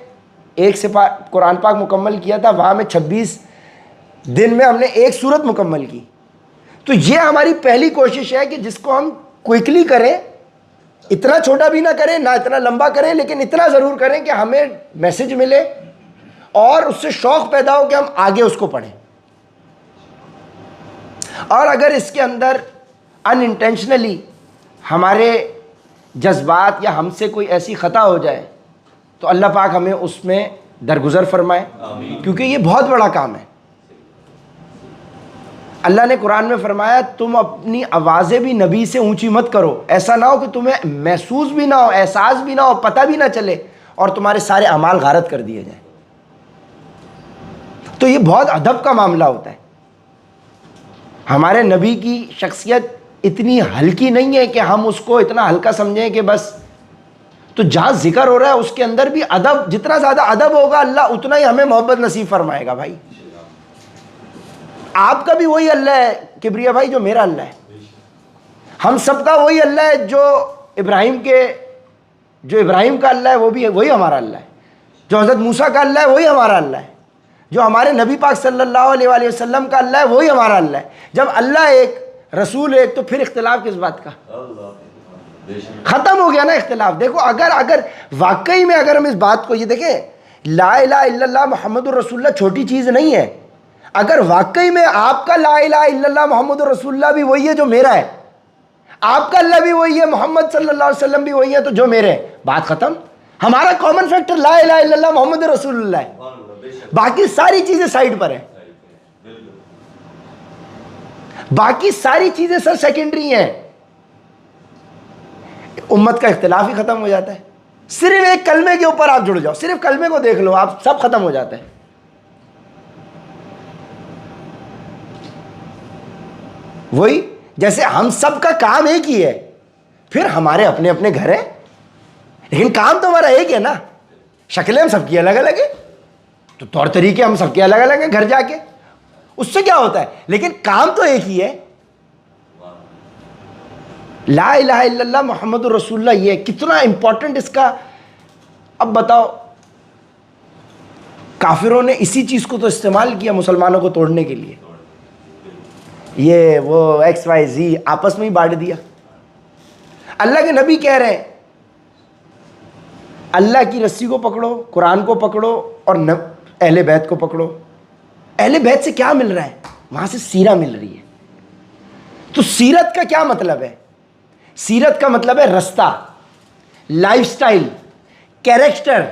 एक से कुरान पाक मुकम्मल किया था, वहाँ में 26 दिन में हमने एक सूरत मुकम्मल की। तो ये हमारी पहली कोशिश है कि जिसको हम क्विकली करें, इतना छोटा भी ना करें ना इतना लंबा करें, लेकिन इतना ज़रूर करें कि हमें मैसेज मिले और उससे शौक़ पैदा हो कि हम आगे उसको पढ़ें। और अगर इसके अंदर अनइंटेंशनली हमारे जज्बात या हमसे कोई ऐसी ख़ता हो जाए तो अल्लाह पाक हमें उसमें दरगुजर फरमाए, क्योंकि ये बहुत बड़ा काम है। अल्लाह ने कुरान में फरमाया, तुम अपनी आवाज़ें भी नबी से ऊंची मत करो, ऐसा ना हो कि तुम्हें महसूस भी ना हो, एहसास भी ना हो, पता भी ना चले, और तुम्हारे सारे अमाल गारत कर दिए जाएं। तो ये बहुत अदब का मामला होता है। हमारे नबी की शख्सियत इतनी हल्की नहीं है कि हम उसको इतना हल्का समझें कि बस। तो जहाँ जिक्र हो रहा है उसके अंदर भी अदब, जितना ज़्यादा अदब होगा अल्लाह उतना ही हमें मोहब्बत नसीब फरमाएगा। भाई आपका भी वही अल्लाह है किबरिया भाई जो मेरा अल्लाह है, हम सबका वही अल्लाह है। जो इब्राहिम का अल्लाह है वो भी वही हमारा अल्लाह है, जो हज़रत मूसा का अल्लाह है वही हमारा अल्लाह है, जो हमारे नबी पाक सल्लल्लाहु अलैहि वसल्लम का अल्लाह है वही हमारा अल्लाह है। जब अल्लाह एक, रसूल एक, तो फिर इख्तिलाफ किस बात का? ख़त्म हो गया ना इख्तिलाफ। देखो अगर वाकई में अगर हम इस बात को, ये देखें, ला इलाहा इल्लल्लाह मुहम्मदुर रसूलुल्लाह छोटी चीज़ नहीं है। अगर वाकई में आपका ला इलाहा इल्लल्लाह मुहम्मदुर रसूलुल्लाह भी वही है जो मेरा है, आपका अल्लाह भी वही है, मोहम्मद सल्लल्लाहु अलैहि वसल्लम भी वही है, तो जो मेरे है, बात ख़त्म। हमारा कॉमन फैक्टर ला इलाहा इल्लल्लाह मुहम्मदुर रसूलुल्लाह है, बाकी सारी चीज़ें साइड पर है, बाकी सारी चीज़ें सर सेकेंडरी हैं। उम्मत का इख्तिलाफ ही ख़त्म हो जाता है। सिर्फ एक कलमे के ऊपर आप जुड़ जाओ, सिर्फ कलमे को देख लो, आप सब ख़त्म हो जाता है। वही जैसे हम सब का काम एक ही है, फिर हमारे अपने अपने घर हैं, लेकिन काम तो हमारा एक है ना। शक्लें हम सबकी अलग अलग है, तो तौर तरीके हम सबके अलग अलग हैं घर जाके, उससे क्या होता है, लेकिन काम तो एक ही है। ला इलाहा इल्लल्लाह मुहम्मदुर रसूलुल्लाह, ये कितना इंपॉर्टेंट इसका। अब बताओ, काफिरों ने इसी चीज़ को तो इस्तेमाल किया मुसलमानों को तोड़ने के लिए, ये वो XYZ आपस में ही बांट दिया। अल्लाह के नबी कह रहे हैं, अल्लाह की रस्सी को पकड़ो, कुरान को पकड़ो, और अहले बैत को पकड़ो। अहले बैत से क्या मिल रहा है? वहाँ से सीरा मिल रही है। तो सीरत का क्या मतलब है? सीरत का मतलब है रास्ता, लाइफस्टाइल, कैरेक्टर।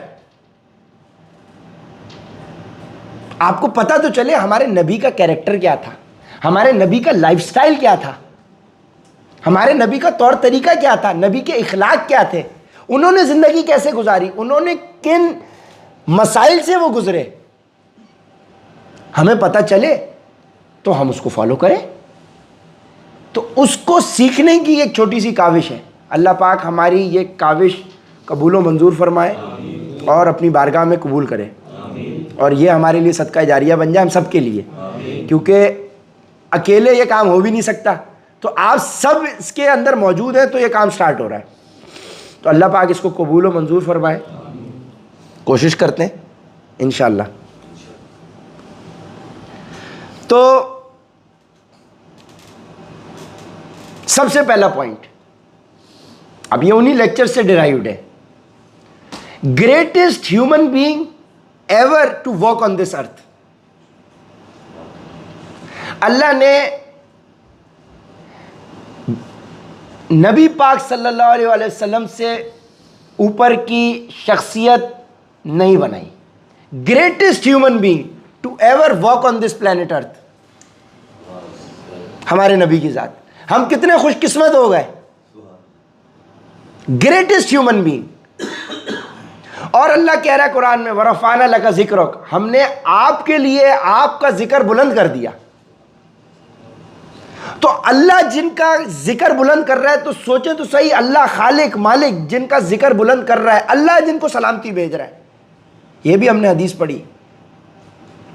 आपको पता तो चले हमारे नबी का कैरेक्टर क्या था, हमारे नबी का लाइफस्टाइल क्या था। हमारे नबी का तौर तरीका क्या था, नबी के इखलाक क्या थे, उन्होंने ज़िंदगी कैसे गुजारी, उन्होंने किन मसाइल से वो गुजरे, हमें पता चले तो हम उसको फॉलो करें। तो उसको सीखने की एक छोटी सी काविश है। अल्लाह पाक हमारी ये काविश कबूल व मंजूर फरमाए और अपनी बारगाह में कबूल करे, और ये हमारे लिए सदका जारिया बन जाए हम सब के लिए, क्योंकि अकेले ये काम हो भी नहीं सकता। तो आप सब इसके अंदर मौजूद हैं तो ये काम स्टार्ट हो रहा है। तो अल्लाह पाक इसको कबूल व मंजूर फरमाए। कोशिश करते हैं इंशाअल्लाह। तो सबसे पहला पॉइंट, अब ये उन्हीं लेक्चर से डिराइव्ड है, greatest human being ever to walk on this earth. अल्लाह ने नबी पाक सल्लल्लाहु अलैहि वसल्लम से ऊपर की शख्सियत नहीं बनाई। Greatest human being to ever walk on this planet earth, हमारे नबी की ज़ात। हम कितने खुशकिस्मत हो गए, ग्रेटेस्ट ह्यूमन बीइंग। और अल्लाह कह रहा है कुरान में, वरफ़ाना लका ज़िक्रक, हमने आपके लिए आपका जिक्र बुलंद कर दिया। तो अल्लाह जिनका जिक्र बुलंद कर रहा है, तो सोचे तो सही, अल्लाह खालिक मालिक जिनका जिक्र बुलंद कर रहा है, अल्लाह जिनको सलामती भेज रहा है। ये भी हमने हदीस पढ़ी।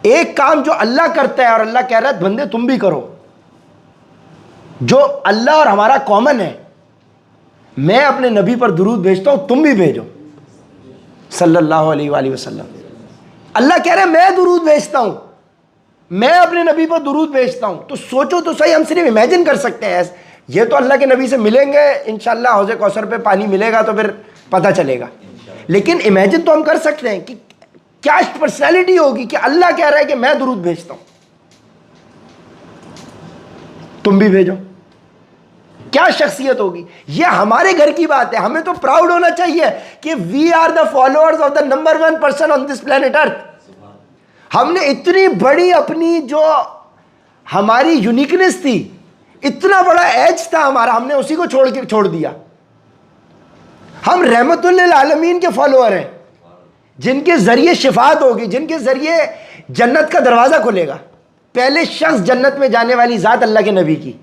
एक काम जो अल्लाह करता है और अल्लाह कह रहा है बंदे तुम भी करो, जो अल्लाह और हमारा कॉमन है, मैं अपने नबी पर दुरूद भेजता हूं, तुम भी भेजो सल्लल्लाहु अलैहि वसल्लम। अल्लाह कह रहे हैं मैं दुरूद भेजता हूं, मैं अपने नबी पर दुरूद भेजता हूं। तो सोचो तो सही, हम सिर्फ इमेजिन कर सकते हैं। ये तो अल्लाह के नबी से मिलेंगे इंशाअल्लाह, हौज़े कौसर पे पानी मिलेगा तो फिर पता चलेगा, लेकिन इमेजिन तो हम कर सकते हैं कि क्या पर्सनैलिटी होगी कि अल्लाह कह रहा है कि मैं दुरूद भेजता हूं, तुम भी भेजो। क्या शख्सियत होगी। ये हमारे घर की बात है, हमें तो प्राउड होना चाहिए कि we are the followers of the number 1 person on this planet earth. हमने इतनी बड़ी अपनी जो हमारी यूनिकनेस थी, इतना बड़ा एज था हमारा, हमने उसी को छोड़ दिया। हम रहमतुल लिल आलमीन के फॉलोअर हैं, जिनके जरिए शिफात होगी, जिनके जरिए जन्नत का दरवाजा खुलेगा। पहले शख्स जन्नत में जाने वाली जात अल्लाह के नबी की।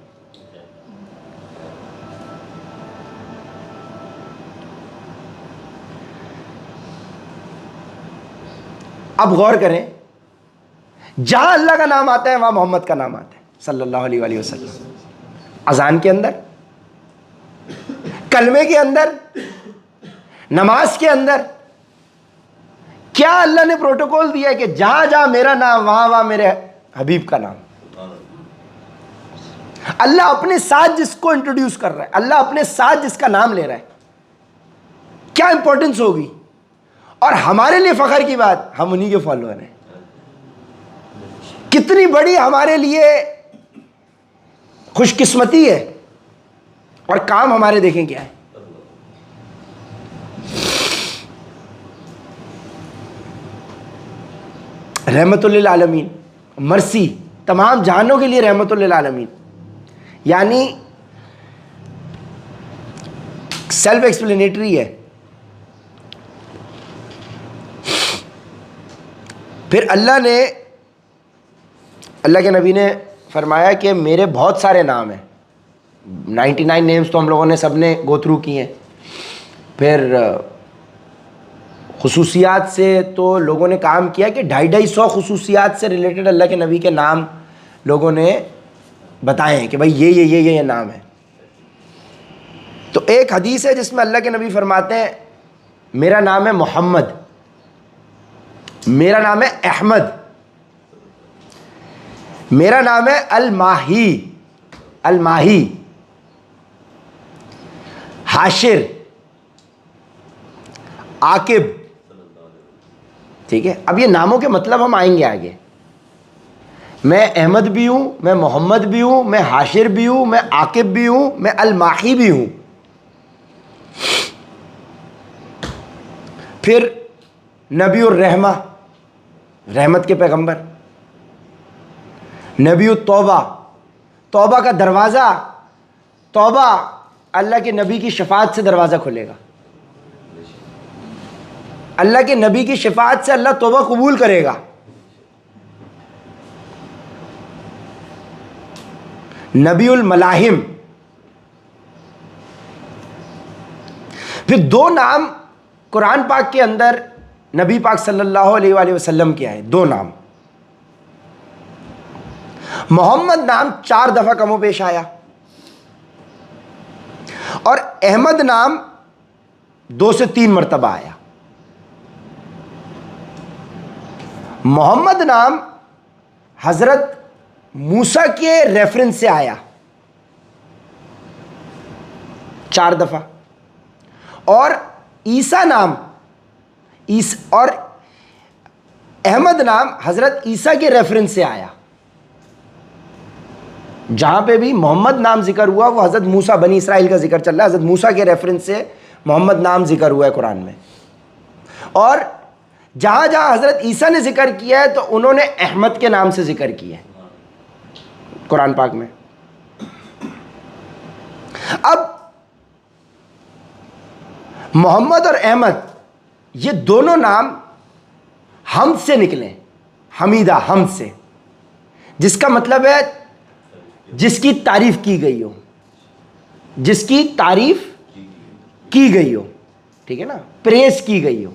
अब गौर करें, जहां अल्लाह का नाम आता है वहां मोहम्मद का नाम आता है सल्लल्लाहु अलैहि वसल्लम। अजान के अंदर, कलमे के अंदर, नमाज के अंदर, क्या अल्लाह ने प्रोटोकॉल दिया है कि जहां जहां मेरा नाम वहां वहां मेरे हबीब का नाम। अल्लाह अपने साथ जिसको इंट्रोड्यूस कर रहा है, अल्लाह अपने साथ जिसका नाम ले रहा है, क्या इंपॉर्टेंस होगी। और हमारे लिए फख्र की बात, हम उन्हीं के फॉलोअर हैं। कितनी बड़ी हमारे लिए खुशकिस्मती है। और काम हमारे देखें क्या है। रहमतुल लिल आलमीन, मर्सी, तमाम जहानों के लिए रहमतुल लिल आलमीन, यानी सेल्फ एक्सप्लेनेटरी है। फिर अल्लाह के नबी ने फरमाया कि मेरे बहुत सारे नाम हैं, 99 नेम्स तो हम लोगों ने सब ने गो थ्रू किए हैं। फिर खुसूसियात से तो लोगों ने काम किया कि 250 खुसूसियात से रिलेटेड अल्लाह के नबी के नाम लोगों ने बताए हैं कि भाई ये नाम है। तो एक हदीस है जिसमें अल्लाह के नबी फरमाते हैं, मेरा नाम है मोहम्मद, मेरा नाम है अहमद, मेरा नाम है अल-माही, हाशिर, आकिब। ठीक है, अब ये नामों के मतलब हम आएंगे आगे। मैं अहमद भी हूं, मैं मोहम्मद भी हूं, मैं हाशिर भी हूं, मैं आकिब भी हूं, मैं अल-माही भी हूं। फिर नबीउर रहमा, रहमत के पैगंबर, नबीउत तौबा, तौबा का दरवाज़ा, तौबा अल्लाह के नबी की शफाअत से दरवाज़ा खुलेगा। अल्लाह के नबी की शफाअत से अल्लाह तौबा कबूल करेगा। नबीउल मलाहिम। फिर दो नाम कुरान पाक के अंदर नबी पाक सल्लल्लाहु अलैहि वसल्लम के आए, दो नाम। मोहम्मद नाम 4 दफा कमोबेश आया और अहमद नाम 2 से 3 मरतबा आया। मोहम्मद नाम हजरत मूसा के रेफरेंस से आया 4 दफा, और ईसा नाम और अहमद नाम हजरत ईसा के रेफरेंस से आया। जहां पे भी मोहम्मद नाम जिक्र हुआ वो हजरत मूसा, बनी इसराइल का जिक्र चल रहा है, हजरत मूसा के रेफरेंस से मोहम्मद नाम जिक्र हुआ है कुरान में। और जहां जहां हजरत ईसा ने जिक्र किया है तो उन्होंने अहमद के नाम से जिक्र किया है कुरान पाक में। अब मोहम्मद और अहमद ये दोनों नाम हम से निकले, हमीदा, हम से, जिसका मतलब है जिसकी तारीफ की गई हो, जिसकी तारीफ की गई हो, ठीक है ना, प्रेस की गई हो।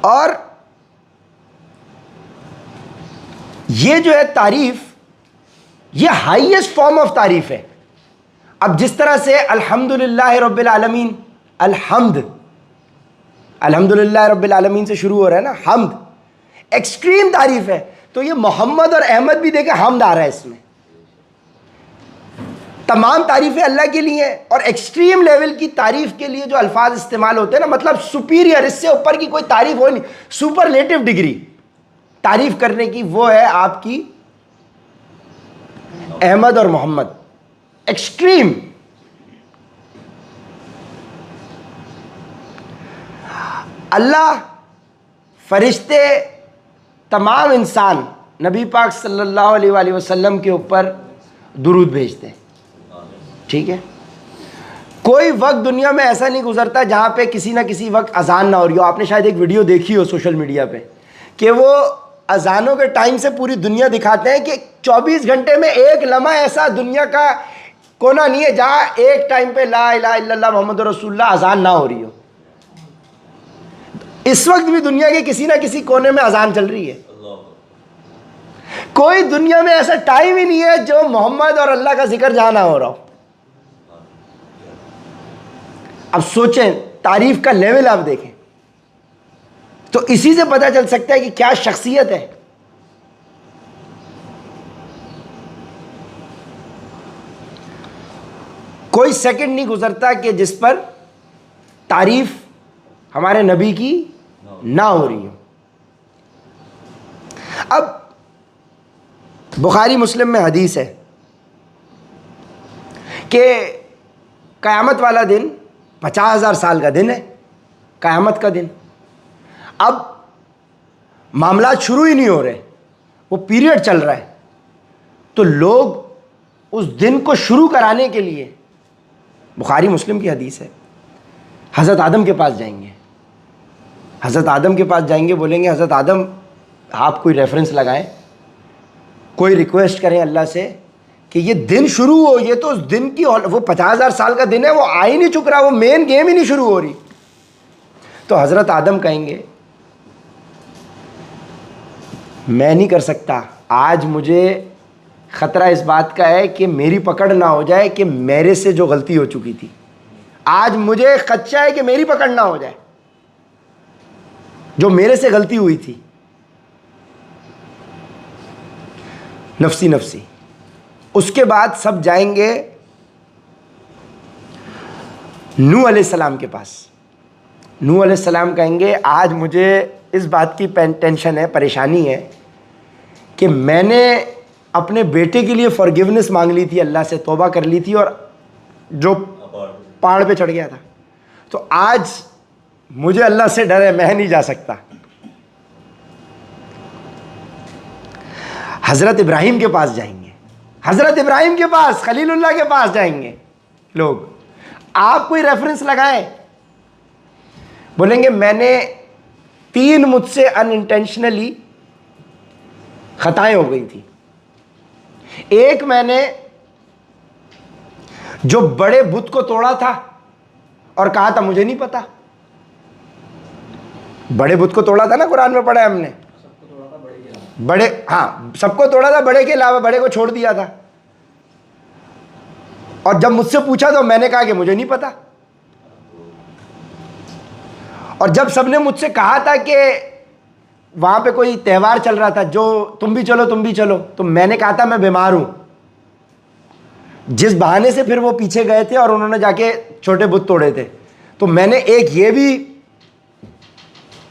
और ये जो है तारीफ, ये हाईएस्ट फॉर्म ऑफ तारीफ है। अब जिस तरह से अल्हम्दुलिल्लाह रब्बिल आलमीन, अल्हम्दुलिल्लाह रब्बिल आलमीन से शुरू हो रहा है ना, हम्द एक्सट्रीम तारीफ है। तो ये मोहम्मद और अहमद भी देखे हम्द आ रहा है इसमें। तमाम तारीफें अल्लाह के लिए हैं, और एक्सट्रीम लेवल की तारीफ के लिए जो अल्फाज इस्तेमाल होते हैं ना, मतलब सुपीरियर, इससे ऊपर की कोई तारीफ हो नहीं, सुपरलेटिव डिग्री तारीफ करने की, वो है आपकी अहमद और मोहम्मद। एक्सट्रीम। अल्लाह, फरिश्ते, तमाम इंसान नबी पाक सल्लल्लाहु अलैहि वसल्लम के ऊपर दुरूद भेजते हैं, ठीक है। कोई वक्त दुनिया में ऐसा नहीं गुजरता जहाँ पे किसी ना किसी वक्त अजान ना हो रही हो। आपने शायद एक वीडियो देखी हो सोशल मीडिया पे कि वो अजानों के टाइम से पूरी दुनिया दिखाते हैं कि 24 घंटे में एक लम्हा ऐसा दुनिया का कोना नहीं है जहाँ एक टाइम पे ला इलाहा इल्लल्लाह मोहम्मद रसूलुल्लाह अजान ना हो रही हो। इस वक्त भी दुनिया के किसी ना किसी कोने में अजान चल रही है। कोई दुनिया में ऐसा टाइम ही नहीं है जो मोहम्मद और अल्लाह का जिक्र जहां ना हो रहा हो। अब सोचें, तारीफ का लेवल आप देखें तो इसी से पता चल सकता है कि क्या शख्सियत है। कोई सेकंड नहीं गुजरता कि जिस पर तारीफ हमारे नबी की ना हो रही हो। अब बुखारी मुस्लिम में हदीस है कि क़यामत वाला दिन 50,000 साल का दिन है, क़यामत का दिन। अब मामलात शुरू ही नहीं हो रहे, वो पीरियड चल रहा है, तो लोग उस दिन को शुरू कराने के लिए, बुखारी मुस्लिम की हदीस है, हज़रत आदम के पास जाएंगे। हज़रत आदम के पास जाएंगे, बोलेंगे हज़रत आदम आप कोई रेफरेंस लगाएं, कोई रिक्वेस्ट करें अल्लाह से कि ये दिन शुरू हो। ये तो उस दिन की, वो 50,000 साल का दिन है, वो आ ही नहीं चुक रहा, वो मेन गेम ही नहीं शुरू हो रही। तो हज़रत आदम कहेंगे मैं नहीं कर सकता, आज मुझे ख़तरा इस बात का है कि मेरी पकड़ ना हो जाए कि मेरे से जो गलती हो चुकी थी, आज मुझे खदशा है कि मेरी पकड़ ना हो जाए, जो मेरे से गलती हुई थी। नफसी नफसी। उसके बाद सब जाएंगे नूह अलैहिस्सलाम के पास। नूह अलैहिस्सलाम कहेंगे आज मुझे इस बात की टेंशन है, परेशानी है कि मैंने अपने बेटे के लिए फॉरगिवनेस मांग ली थी, अल्लाह से तौबा कर ली थी, और जो पहाड़ पे चढ़ गया था, तो आज मुझे अल्लाह से डर है, मैं नहीं जा सकता। हज़रत इब्राहीम के पास जाएंगे। हज़रत इब्राहिम के पास, खलीलुल्लाह के पास जाएंगे लोग। आप कोई रेफरेंस लगाएं, बोलेंगे मैंने 3 मुझसे अनइंटेंशनली खताएं हो गई थी। एक, मैंने जो बड़े बुत को तोड़ा था और कहा था मुझे नहीं पता। बड़े बुत को तोड़ा था ना, कुरान में पढ़ा है हमने, बड़े, हाँ सबको तोड़ा था, बड़े के अलावा बड़े को छोड़ दिया था। और जब मुझसे पूछा तो मैंने कहा कि मुझे नहीं पता। और जब सबने मुझसे कहा था कि वहां पे कोई त्यौहार चल रहा था, जो तुम भी चलो तुम भी चलो, तो मैंने कहा था मैं बीमार हूं। जिस बहाने से फिर वो पीछे गए थे और उन्होंने जाके छोटे बुत तोड़े थे, तो मैंने एक ये भी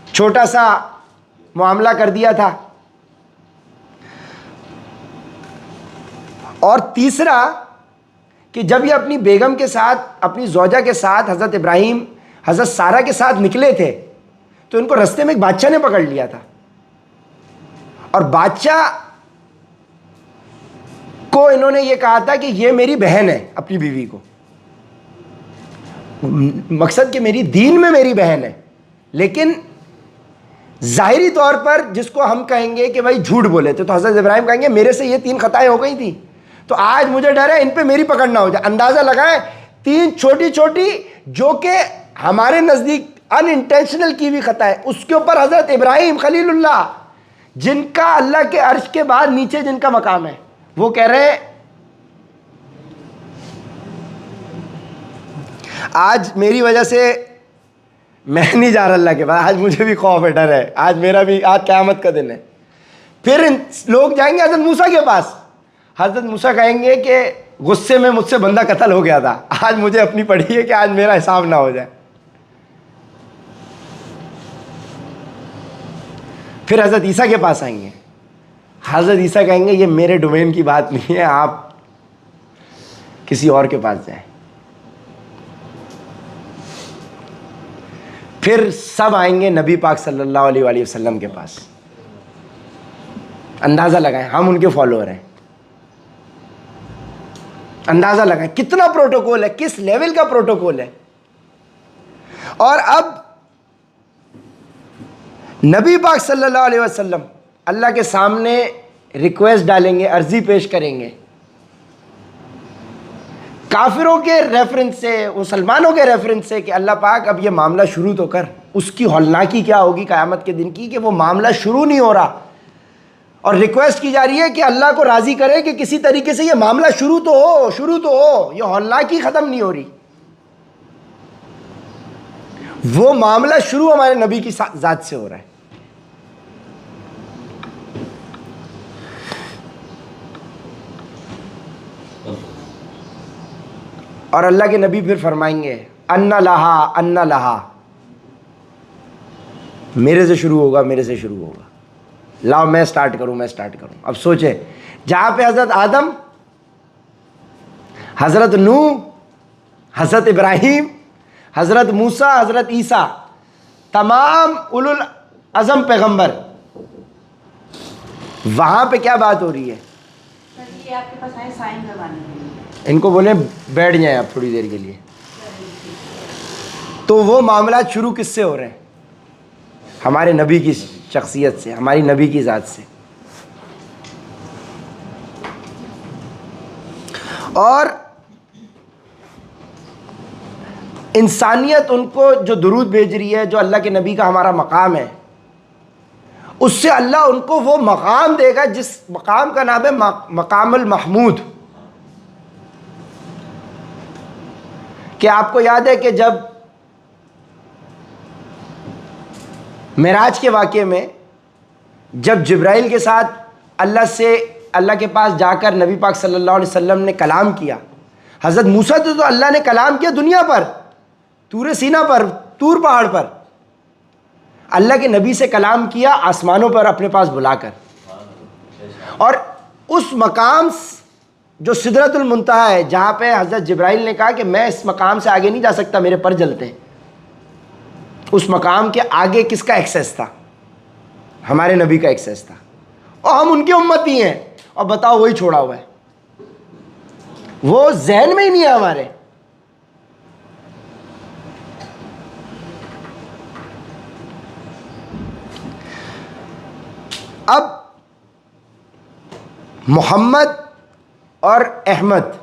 छोटा सा मामला कर दिया था। और तीसरा कि जब ये अपनी बेगम के साथ, अपनी ज़ौजा के साथ, हज़रत इब्राहिम हज़रत सारा के साथ निकले थे, तो इनको रास्ते में एक बादशाह ने पकड़ लिया था। और बादशाह को इन्होंने ये कहा था कि ये मेरी बहन है, अपनी बीवी को, मकसद कि मेरी दीन में मेरी बहन है, लेकिन जाहिरी तौर पर जिसको हम कहेंगे कि भाई झूठ बोले थे, तो हज़रत इब्राहिम कहेंगे मेरे से ये 3 खताएं हो गई थी, तो आज मुझे डर है इन पे मेरी पकड़ ना हो जाए। अंदाज़ा लगाएं, 3 छोटी छोटी जो कि हमारे नज़दीक अनइंटेंशनल की हुई खता है, उसके ऊपर हज़रत इब्राहिम खलीलुल्लाह, जिनका अल्लाह के अर्श के बाद नीचे जिनका मकाम है, वो कह रहे हैं आज मेरी वजह से मैं नहीं जा रहा अल्लाह के बाद, आज मुझे भी खौफ है, डर है, आज मेरा भी, आज क़यामत का दिन है। फिर लोग जाएंगे हज़रत मूसा के पास, हज़रत मूसा कहेंगे कि गुस्से में मुझसे बंदा कत्ल हो गया था, आज मुझे अपनी पड़ी है कि आज मेरा हिसाब ना हो जाए। फिर हज़रत ईसा के पास आएंगे, हज़रत ईसा कहेंगे ये मेरे डोमेन की बात नहीं है, आप किसी और के पास जाएं। फिर सब आएंगे नबी पाक सल्लल्लाहु अलैहि वसल्लम के पास। अंदाज़ा लगाएं, हम उनके फॉलोअर हैं। अंदाज़ा लगाएं कितना प्रोटोकॉल है, किस लेवल का प्रोटोकॉल है। और अब नबी पाक सल्लल्लाहु अलैहि वसल्लम अल्लाह के सामने रिक्वेस्ट डालेंगे, अर्जी पेश करेंगे, काफिरों के रेफरेंस से, मुसलमानों के रेफरेंस से, कि अल्लाह पाक अब ये मामला शुरू तो कर। उसकी हौलनाकी क्या होगी क़यामत के दिन की कि वो मामला शुरू नहीं हो रहा और रिक्वेस्ट की जा रही है कि अल्लाह को राज़ी करे कि किसी तरीके से ये मामला शुरू तो हो, शुरू तो हो, ये हौलनाकी ख़त्म नहीं हो रही। वो मामला शुरू हमारे नबी की ज़ात से हो रहा है। और अल्लाह के नबी फिर फरमाएंगे अन्ना लहा, मेरे से शुरू होगा, मेरे से शुरू होगा, लाओ मैं स्टार्ट करूं, मैं स्टार्ट करूं। अब सोचे, जहां पे हज़रत आदम, हज़रत नूह, हज़रत इब्राहिम, हज़रत मूसा, हज़रत ईसा, तमाम उलुल अज़म पैगंबर, वहां पे क्या बात हो रही है? ये आपके पास आए साइन करवाने के लिए। इनको बोले बैठ जाएं आप थोड़ी देर के लिए। तो वो मामला शुरू किससे हो रहे हैं? हमारे नबी की शख्सियत से, हमारी नबी की ज़ात से। और इंसानियत उनको जो दुरूद भेज रही है, जो अल्लाह के नबी का हमारा मकाम है, उससे अल्लाह उनको वो मकाम देगा जिस मकाम का नाम है मकामुल महमूद। कि आपको याद है कि जब मेराज के वाक़े में जब जिब्राइल के साथ अल्लाह के पास जाकर नबी पाक सल्लल्लाहु अलैहि वसल्लम ने कलाम किया, हज़रत मूसा तो अल्लाह ने कलाम किया दुनिया पर, तूर सीना पर, तूर पहाड़ पर, अल्लाह के नबी से कलाम किया आसमानों पर अपने पास बुलाकर। और उस मकाम जो सिदरतुल मुंतहा है, जहाँ पे हज़रत जिब्राइल ने कहा कि मैं इस मकाम से आगे नहीं जा सकता, मेरे पर जलते हैं, उस मकाम के आगे किसका एक्सेस था? हमारे नबी का एक्सेस था। और हम उनकी उम्मती हैं, और बताओ वही छोड़ा हुआ है। वो जहन में ही नहीं है हमारे। अब मोहम्मद और अहमद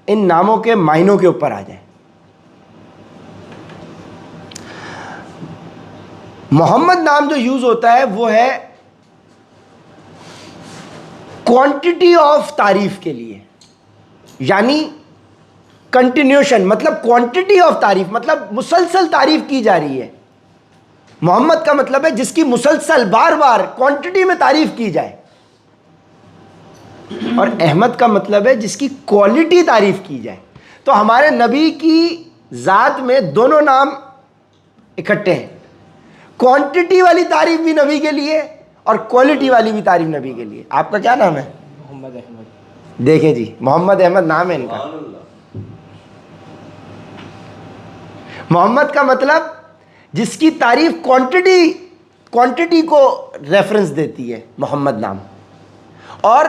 इन नामों के मायनों के ऊपर आ जाए। मोहम्मद नाम जो यूज होता है वो है क्वांटिटी ऑफ तारीफ के लिए, यानी कंटिन्यूशन, मतलब क्वांटिटी ऑफ तारीफ, मतलब मुसलसल तारीफ की जा रही है। मोहम्मद का मतलब है जिसकी मुसलसल बार बार क्वांटिटी में तारीफ की जाए, और अहमद का मतलब है जिसकी क्वालिटी तारीफ की जाए। तो हमारे नबी की ज़ात में दोनों नाम इकट्ठे हैं, क्वांटिटी वाली तारीफ भी नबी के लिए और क्वालिटी वाली भी तारीफ नबी के लिए। आपका क्या नाम है? मोहम्मद अहमद। देखें जी, मोहम्मद अहमद नाम है इनका। मोहम्मद का मतलब जिसकी तारीफ क्वांटिटी को रेफरेंस देती है, मोहम्मद नाम। और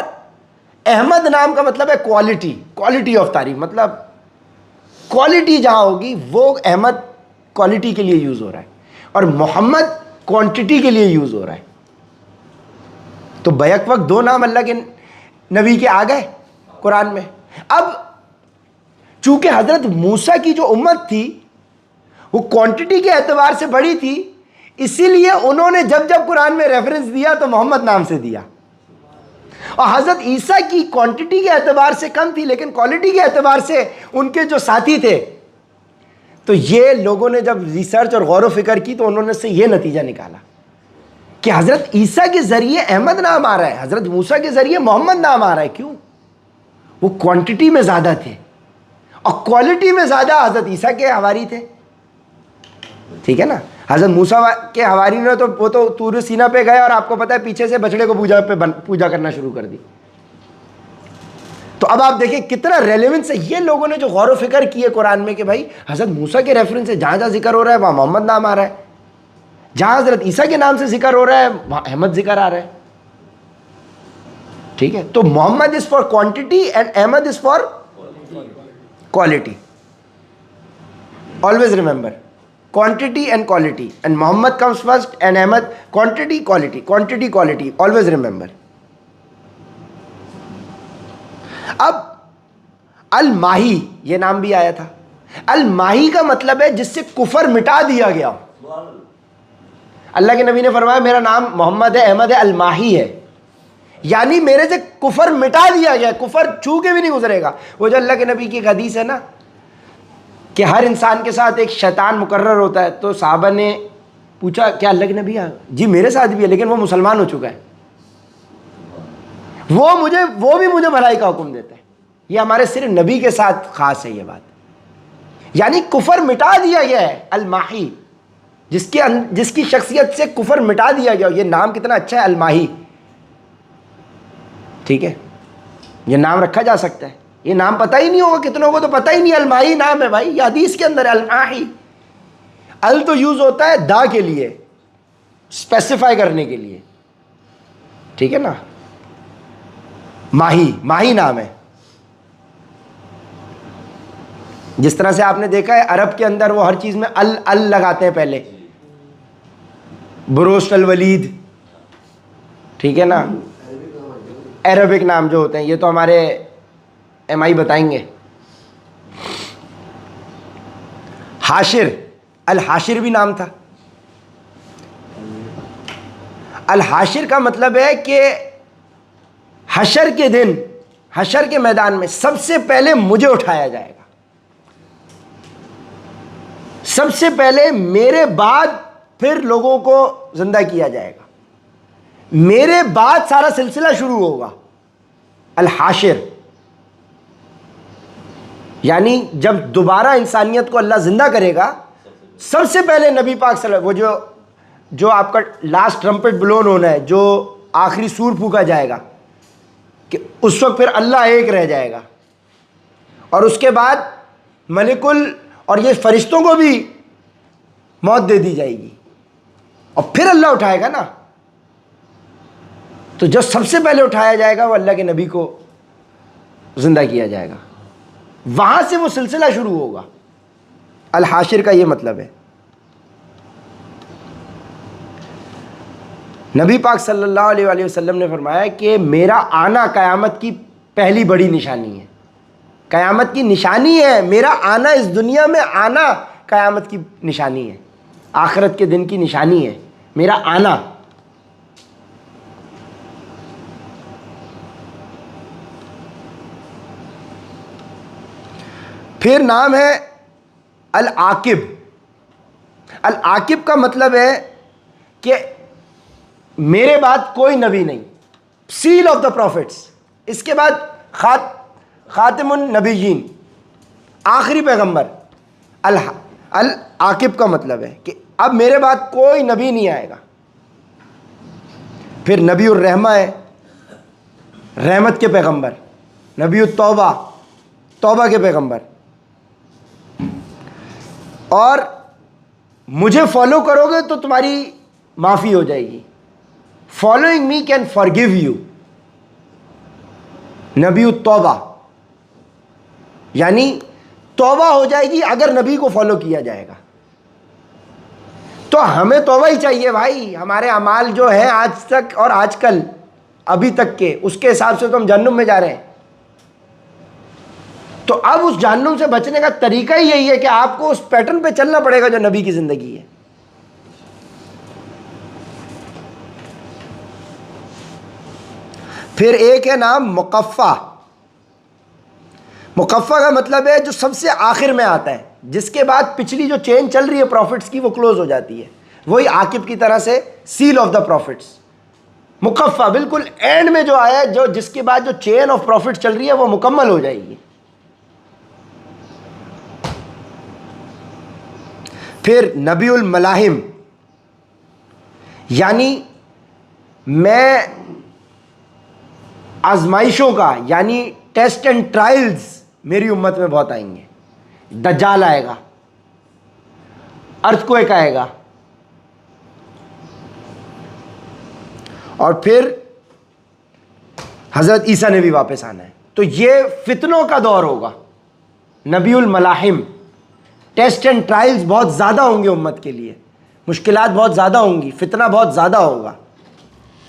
अहमद नाम का मतलब है क्वालिटी ऑफ तारीफ, मतलब क्वालिटी जहां होगी वो अहमद क्वालिटी के लिए यूज हो रहा है और मोहम्मद क्वांटिटी के लिए यूज हो रहा है। तो बैक वक्त दो नाम अल्लाह के नबी के आ गए कुरान में। अब चूंकि हजरत मूसा की जो उम्मत थी वो क्वांटिटी के एतबार से बड़ी थी, इसीलिए उन्होंने जब जब कुरान में रेफरेंस दिया तो मोहम्मद नाम से दिया। और हजरत ईसा की क्वांटिटी के एतबार से कम थी लेकिन क्वालिटी के एतबार से उनके जो साथी थे, तो ये लोगों ने जब रिसर्च और गौर व फिक्र की तो उन्होंने से ये नतीजा निकाला कि हजरत ईसा के जरिए अहमद नाम आ रहा है, हजरत मूसा के जरिए मोहम्मद नाम आ रहा है। क्यों? वो क्वांटिटी में ज़्यादा थे और क्वालिटी में ज़्यादा हजरत ईसा के हवारी थे। ठीक है ना? हजरत मूसा के हवारी ने तो वो तो तूर सीना पे गए और आपको पता है पीछे से बछड़े को पूजा करना शुरू कर दी। तो अब आप देखिए कितना रेलेवेंस है। ये लोगों ने जो गौर व फिक्र की है कुरान में कि भाई हजरत मूसा के रेफरेंस से जहाँ जहाँ जिक्र हो रहा है वहाँ मोहम्मद नाम आ रहा है, जहाँ हजरत ईसा के नाम से जिक्र हो रहा है वहाँ अहमद जिक्र आ रहा है। ठीक है? तो Mohammed is for quantity and Ahmed is for quality. Always remember, quantity and quality, and Muhammad comes first and Ahmad quantity quality, always remember। अब अल माही ये नाम भी आया था। अल माही का मतलब है जिससे कुफर मिटा दिया गया। अल्लाह के नबी ने फरमाया मेरा नाम मोहम्मद है, अहमद है, अल माही है, यानी मेरे से कुफर मिटा दिया गया, कुफर छू के भी नहीं गुजरेगा। वो जो अल्लाह के नबी की एक हदीस है ना कि हर इंसान के साथ एक शैतान मुकर्रर होता है, तो साहबा ने पूछा क्या अल्लाह के नबी? जी मेरे साथ भी है, लेकिन वो मुसलमान हो चुका है, वो भी मुझे भलाई का हुक्म देता है। ये हमारे सिर्फ नबी के साथ खास है ये बात, यानी कुफर मिटा दिया गया है। अल-माही, जिसकी शख्सियत से कुफर मिटा दिया गया। ये नाम कितना अच्छा है, अल-माही। ठीक है, ये नाम रखा जा सकता है। ये नाम पता ही नहीं होगा कितनों को, तो पता ही नहीं अल-माही नाम है भाई, ये हदीस के अंदर अल-माही। अल तो यूज होता है दा के लिए, स्पेसिफाई करने के लिए। ठीक है ना? माही नाम है। जिस तरह से आपने देखा है अरब के अंदर वो हर चीज में अल लगाते हैं पहले, बुरोस्ट अल वलीद। ठीक है ना? अरबिक नाम जो होते हैं, ये तो हमारे MI बताएंगे। हाशिर, अल हाशिर भी नाम था। अल हाशिर का मतलब है कि हशर के दिन, हशर के मैदान में सबसे पहले मुझे उठाया जाएगा, सबसे पहले मेरे बाद फिर लोगों को जिंदा किया जाएगा, मेरे बाद सारा सिलसिला शुरू होगा। अल हाशिर यानी जब दोबारा इंसानियत को अल्लाह जिंदा करेगा, सबसे पहले नबी पाक सल्लल्लाहु अलैहि वसल्लम, वो जो आपका लास्ट ट्रम्पेट ब्लोन होना है, जो आखिरी सूर फूका जाएगा, कि उस वक्त फिर अल्लाह एक रह जाएगा और उसके बाद मलिकुल और ये फरिश्तों को भी मौत दे दी जाएगी और फिर अल्लाह उठाएगा ना। तो जो सबसे पहले उठाया जाएगा वो अल्लाह के नबी को जिंदा किया जाएगा। वहां से वो सिलसिला शुरू होगा। अल हाशिर का ये मतलब है। नबी पाक सल्लल्लाहु अलैहि वसल्लम ने फरमाया कि मेरा आना क़यामत की पहली बड़ी निशानी है। क़यामत की निशानी है मेरा आना, इस दुनिया में आना क़यामत की निशानी है, आखिरत के दिन की निशानी है मेरा आना। फिर नाम है अल आकिब। अल आकिब का मतलब है कि मेरे बाद कोई नबी नहीं, सील ऑफ द प्रॉफिट्स। इसके बाद खातिमुन नबीयीन, आखिरी पैगंबर। अल आकिब का मतलब है कि अब मेरे बाद कोई नबी नहीं आएगा। फिर नबीउर रहमा है, रहमत के पैगंबर। नबीउत तौबा, तौबा के पैगंबर। और मुझे फॉलो करोगे तो तुम्हारी माफ़ी हो जाएगी। Following me can forgive you. नबीउत तौबा, यानी तौबा हो जाएगी अगर नबी को फॉलो किया जाएगा। तो हमें तौबा ही चाहिए भाई। हमारे अमाल जो है आज तक और आजकल अभी तक के, उसके हिसाब से तो हम जहन्नुम में जा रहे हैं। तो अब उस जहन्नुम से बचने का तरीका ही यही है कि आपको उस पैटर्न पे चलना पड़ेगा जो नबी की ज़िंदगी है। फिर एक है नाम मुकफ़ा। मुकफ़ा का मतलब है जो सबसे आखिर में आता है, जिसके बाद पिछली जो चेन चल रही है प्रॉफिट्स की वो क्लोज हो जाती है। वही आकिब की तरह से सील ऑफ द प्रॉफिट्स। मुकफ़ा बिल्कुल एंड में जो आया है, जो जिसके बाद जो चेन ऑफ प्रॉफिट चल रही है वो मुकम्मल हो जाएगी। फिर नबीउल मलाहिम, यानी मैं आजमाइशों का, यानी टेस्ट एंड ट्रायल्स मेरी उम्मत में बहुत आएंगे। दज्जाल आएगा, अर्थक्वेक आएगा, और फिर हज़रत ईसा ने भी वापस आना है। तो ये फितनों का दौर होगा। नबीउल मलाहिम, टेस्ट एंड ट्रायल्स बहुत ज़्यादा होंगे उम्मत के लिए, मुश्किलात बहुत ज़्यादा होंगी, फितना बहुत ज़्यादा होगा।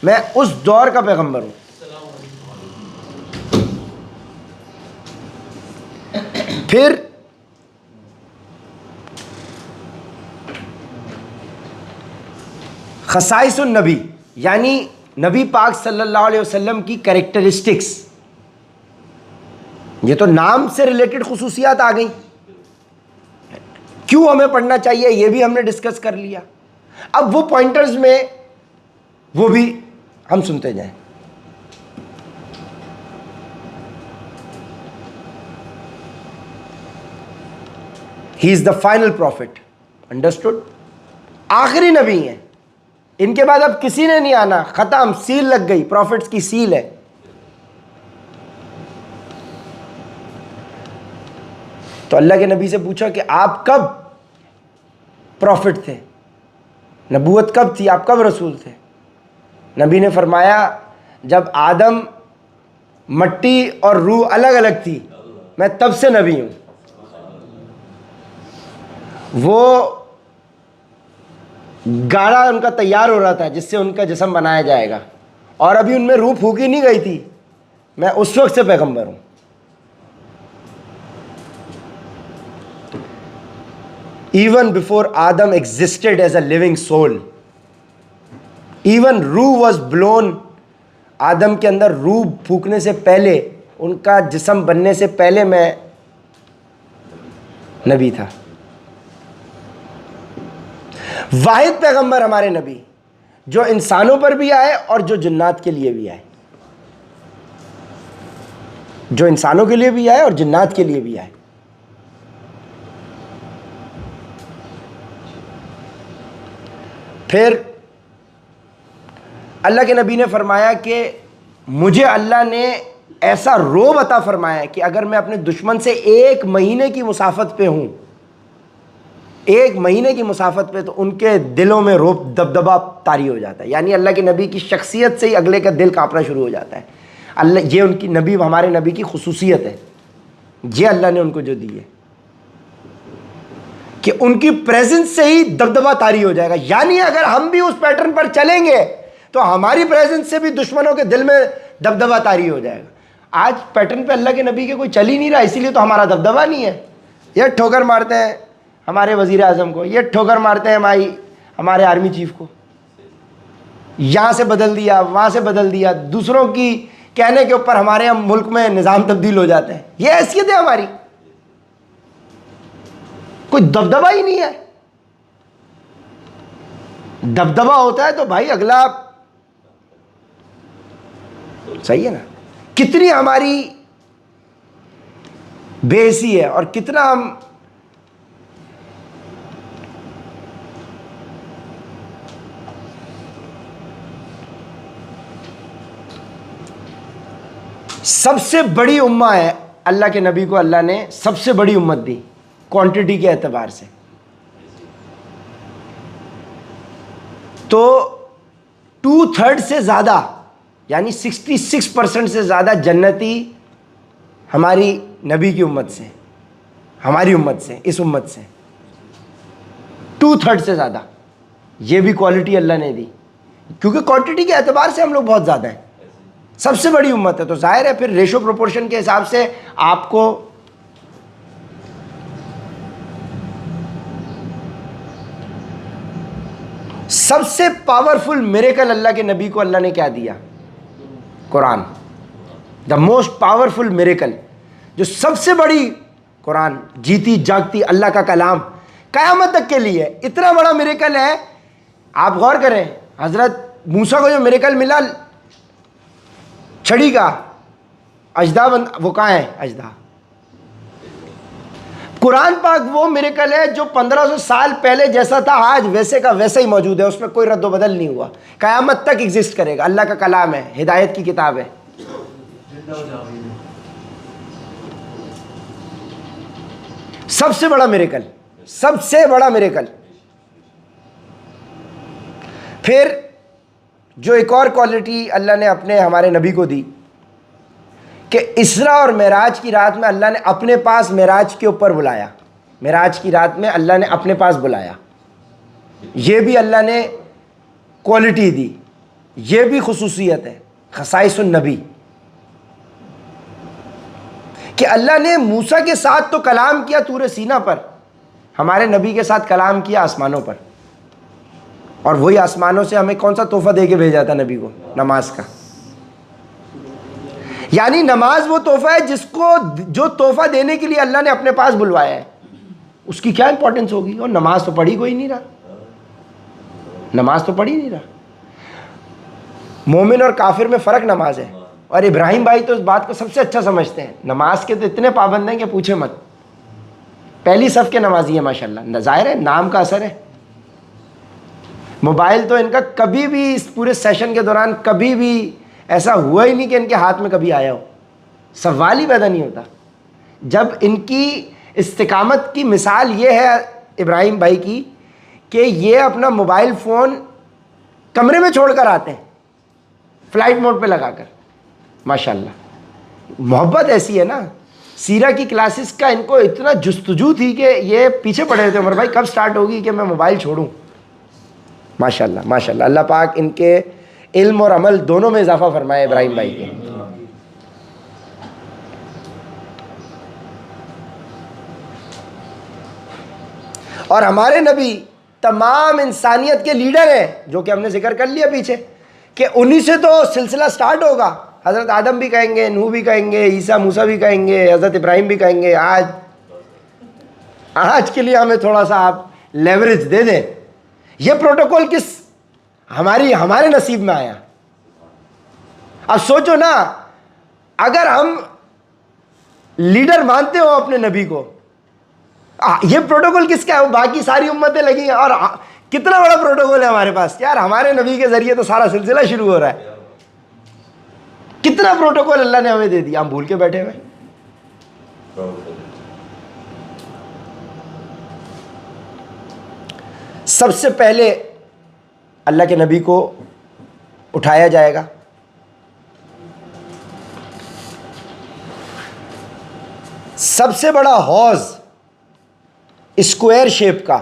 मैं उस दौर का पैगंबर हूँ। फिर खसाइसुन नबी, यानी नबी पाक सल्लल्लाहु अलैहि वसल्लम की कैरेक्टरिस्टिक्स। ये तो नाम से रिलेटेड खुसूसियात आ गई। क्यों हमें पढ़ना चाहिए ये भी हमने डिस्कस कर लिया। अब वो पॉइंटर्स में वो भी हम सुनते जाएं। He is the final profit, understood. आखिरी नबी हैं, इनके बाद अब किसी ने नहीं आना, खत्म, सील लग गई, प्रॉफिट्स की सील है। तो अल्लाह के नबी से पूछा कि आप कब प्रॉफिट थे, नबूवत कब थी, आप कब रसूल थे? नबी ने फरमाया जब आदम मट्टी और रूह अलग अलग थी, मैं तब से नबी हूं। वो गाड़ा उनका तैयार हो रहा था जिससे उनका जिस्म बनाया जाएगा, और अभी उनमें रूह फूकी नहीं गई थी, मैं उस वक्त से पैगंबर हूं। Even before Adam existed as a living soul, even रूह was blown, आदम के अंदर रूह फूकने से पहले, उनका जिस्म बनने से पहले मैं नबी था। वाहिद पैगंबर हमारे नबी जो इंसानों पर भी आए और जो जिन्नात के लिए भी आए, जो इंसानों के लिए भी आए और जिन्नात के लिए भी आए। फिर अल्लाह के नबी ने फरमाया कि मुझे अल्लाह ने ऐसा रोब अता फरमाया कि अगर मैं अपने दुश्मन से 1 महीने की मुसाफत पे हूँ, 1 महीने की मुसाफत पे, तो उनके दिलों में रोब दबदबा तारी हो जाता है। यानी अल्लाह के नबी की शख्सियत से ही अगले का दिल कांपना शुरू हो जाता है। अल्लाह, ये उनकी नबी, हमारे नबी की खुसूसियत है। ये अल्लाह ने उनको जो दी है कि उनकी प्रेजेंस से ही दबदबा तारी हो जाएगा। यानी अगर हम भी उस पैटर्न पर चलेंगे तो हमारी प्रेजेंस से भी दुश्मनों के दिल में दबदबा तारी हो जाएगा। आज पैटर्न पे अल्लाह के नबी के कोई चल ही नहीं रहा, इसीलिए तो हमारा दबदबा नहीं है। ये ठोकर मारते हैं हमारे वजीर आज़म को, ये ठोकर मारते हैं हमारे आर्मी चीफ को, यहाँ से बदल दिया वहाँ से बदल दिया, दूसरों की कहने के ऊपर हमारे यहाँ मुल्क में निज़ाम तब्दील हो जाते हैं। ये हैसियत है हमारी, कोई दबदबा ही नहीं है। दबदबा होता है तो भाई अगला सही है ना। कितनी हमारी बेइज्जती है और कितना हम सबसे बड़ी उम्मा है अल्लाह के नबी को अल्लाह ने सबसे बड़ी उम्मत दी क्वांटिटी के एतबार से। तो 2/3 से ज़्यादा यानी 66% से ज़्यादा जन्नती हमारी नबी की उम्मत से, हमारी उम्मत से, इस उम्मत से 2/3 से ज़्यादा। ये भी क्वालिटी अल्लाह ने दी क्योंकि क्वांटिटी के एतबार से हम लोग बहुत ज़्यादा हैं, सबसे बड़ी उम्मत है। तो जाहिर है फिर रेशो प्रोपोर्शन के हिसाब से आपको सबसे पावरफुल मिरेकल अल्लाह के नबी को अल्लाह ने क्या दिया? Quran. The most powerful miracle, जो सबसे बड़ी कुरान, जीती जागती अल्लाह का कलाम क़यामत तक के लिए इतना बड़ा मिरेकल है। आप गौर करें, हज़रत मूसा को जो मिरेकल मिला छड़ी का, अजदा वो कहाँ है? अजदा। कुरान पाक वो मिरेकल है जो 1500 साल पहले जैसा था आज वैसे का वैसा ही मौजूद है, उसमें कोई रद्द बदल नहीं हुआ, क़यामत तक एग्जिस्ट करेगा। अल्लाह का कलाम है, हिदायत की किताब है। सबसे बड़ा मिरेकल, सबसे बड़ा मिरेकल। फिर जो एक और क्वालिटी अल्लाह ने अपने हमारे नबी को दी कि इसरा और मेराज की रात में अल्लाह ने अपने पास मेराज के ऊपर बुलाया। मेराज की रात में अल्लाह ने अपने पास बुलाया, ये भी अल्लाह ने क्वालिटी दी, ये भी खुसूसियत है खसाइसुन नबी कि अल्लाह ने मूसा के साथ तो कलाम किया तूरे सीना पर, हमारे नबी के साथ कलाम किया आसमानों पर। और वही आसमानों से हमें कौन सा तोहफा दे के भेजा था नबी को? नमाज का। यानी नमाज वो तोहफा है जिसको, जो तोहफा देने के लिए अल्लाह ने अपने पास बुलवाया है, उसकी क्या इंपॉर्टेंस होगी? और नमाज तो पढ़ी कोई नहीं रहा, नमाज तो पढ़ी नहीं रहा। मोमिन और काफिर में फ़र्क नमाज है। और इब्राहिम भाई तो इस बात को सबसे अच्छा समझते हैं, नमाज के तो इतने पाबंद हैं कि पूछे मत। पहली सफ़ के नमाजी है माशाल्लाह, ज़ाहिर है नाम का असर है। मोबाइल तो इनका कभी भी इस पूरे सेशन के दौरान कभी भी ऐसा हुआ ही नहीं कि इनके हाथ में कभी आया हो, सवाल ही पैदा नहीं होता। जब इनकी इस्तिकामत की मिसाल ये है इब्राहिम भाई की कि ये अपना मोबाइल फ़ोन कमरे में छोड़ कर आते हैं फ़्लाइट मोड पे लगाकर, माशाल्लाह। मोहब्बत ऐसी है ना। सीरा की क्लासेस का इनको इतना जुस्तजू थी कि ये पीछे पड़े थे, उमर भाई कब स्टार्ट होगी कि मैं मोबाइल छोड़ूं। माशाल्लाह माशाल्लाह, अल्लाह पाक इनके इल्म और अमल दोनों में इजाफा फरमाए इब्राहिम भाई के। और हमारे नबी तमाम इंसानियत के लीडर हैं, जो कि हमने जिक्र कर लिया पीछे कि उन्हीं से तो सिलसिला स्टार्ट होगा। हज़रत आदम भी कहेंगे, नूह भी कहेंगे, ईसा मूसा भी कहेंगे, हज़रत इब्राहिम भी कहेंगे। आज के लिए हमें थोड़ा सा आप लेवरेज दे दें। ये प्रोटोकॉल किस हमारे नसीब में आया? अब सोचो ना, अगर हम लीडर मानते हो अपने नबी को, ये प्रोटोकॉल किसका है? बाकी सारी उम्मतें लगी हैं। और कितना बड़ा प्रोटोकॉल है हमारे पास यार, हमारे नबी के जरिए तो सारा सिलसिला शुरू हो रहा है। कितना प्रोटोकॉल अल्लाह ने हमें दे दिया, हम भूल के बैठे हुए। सबसे पहले अल्लाह के नबी को उठाया जाएगा, सबसे बड़ा हौज स्क्वायर शेप का,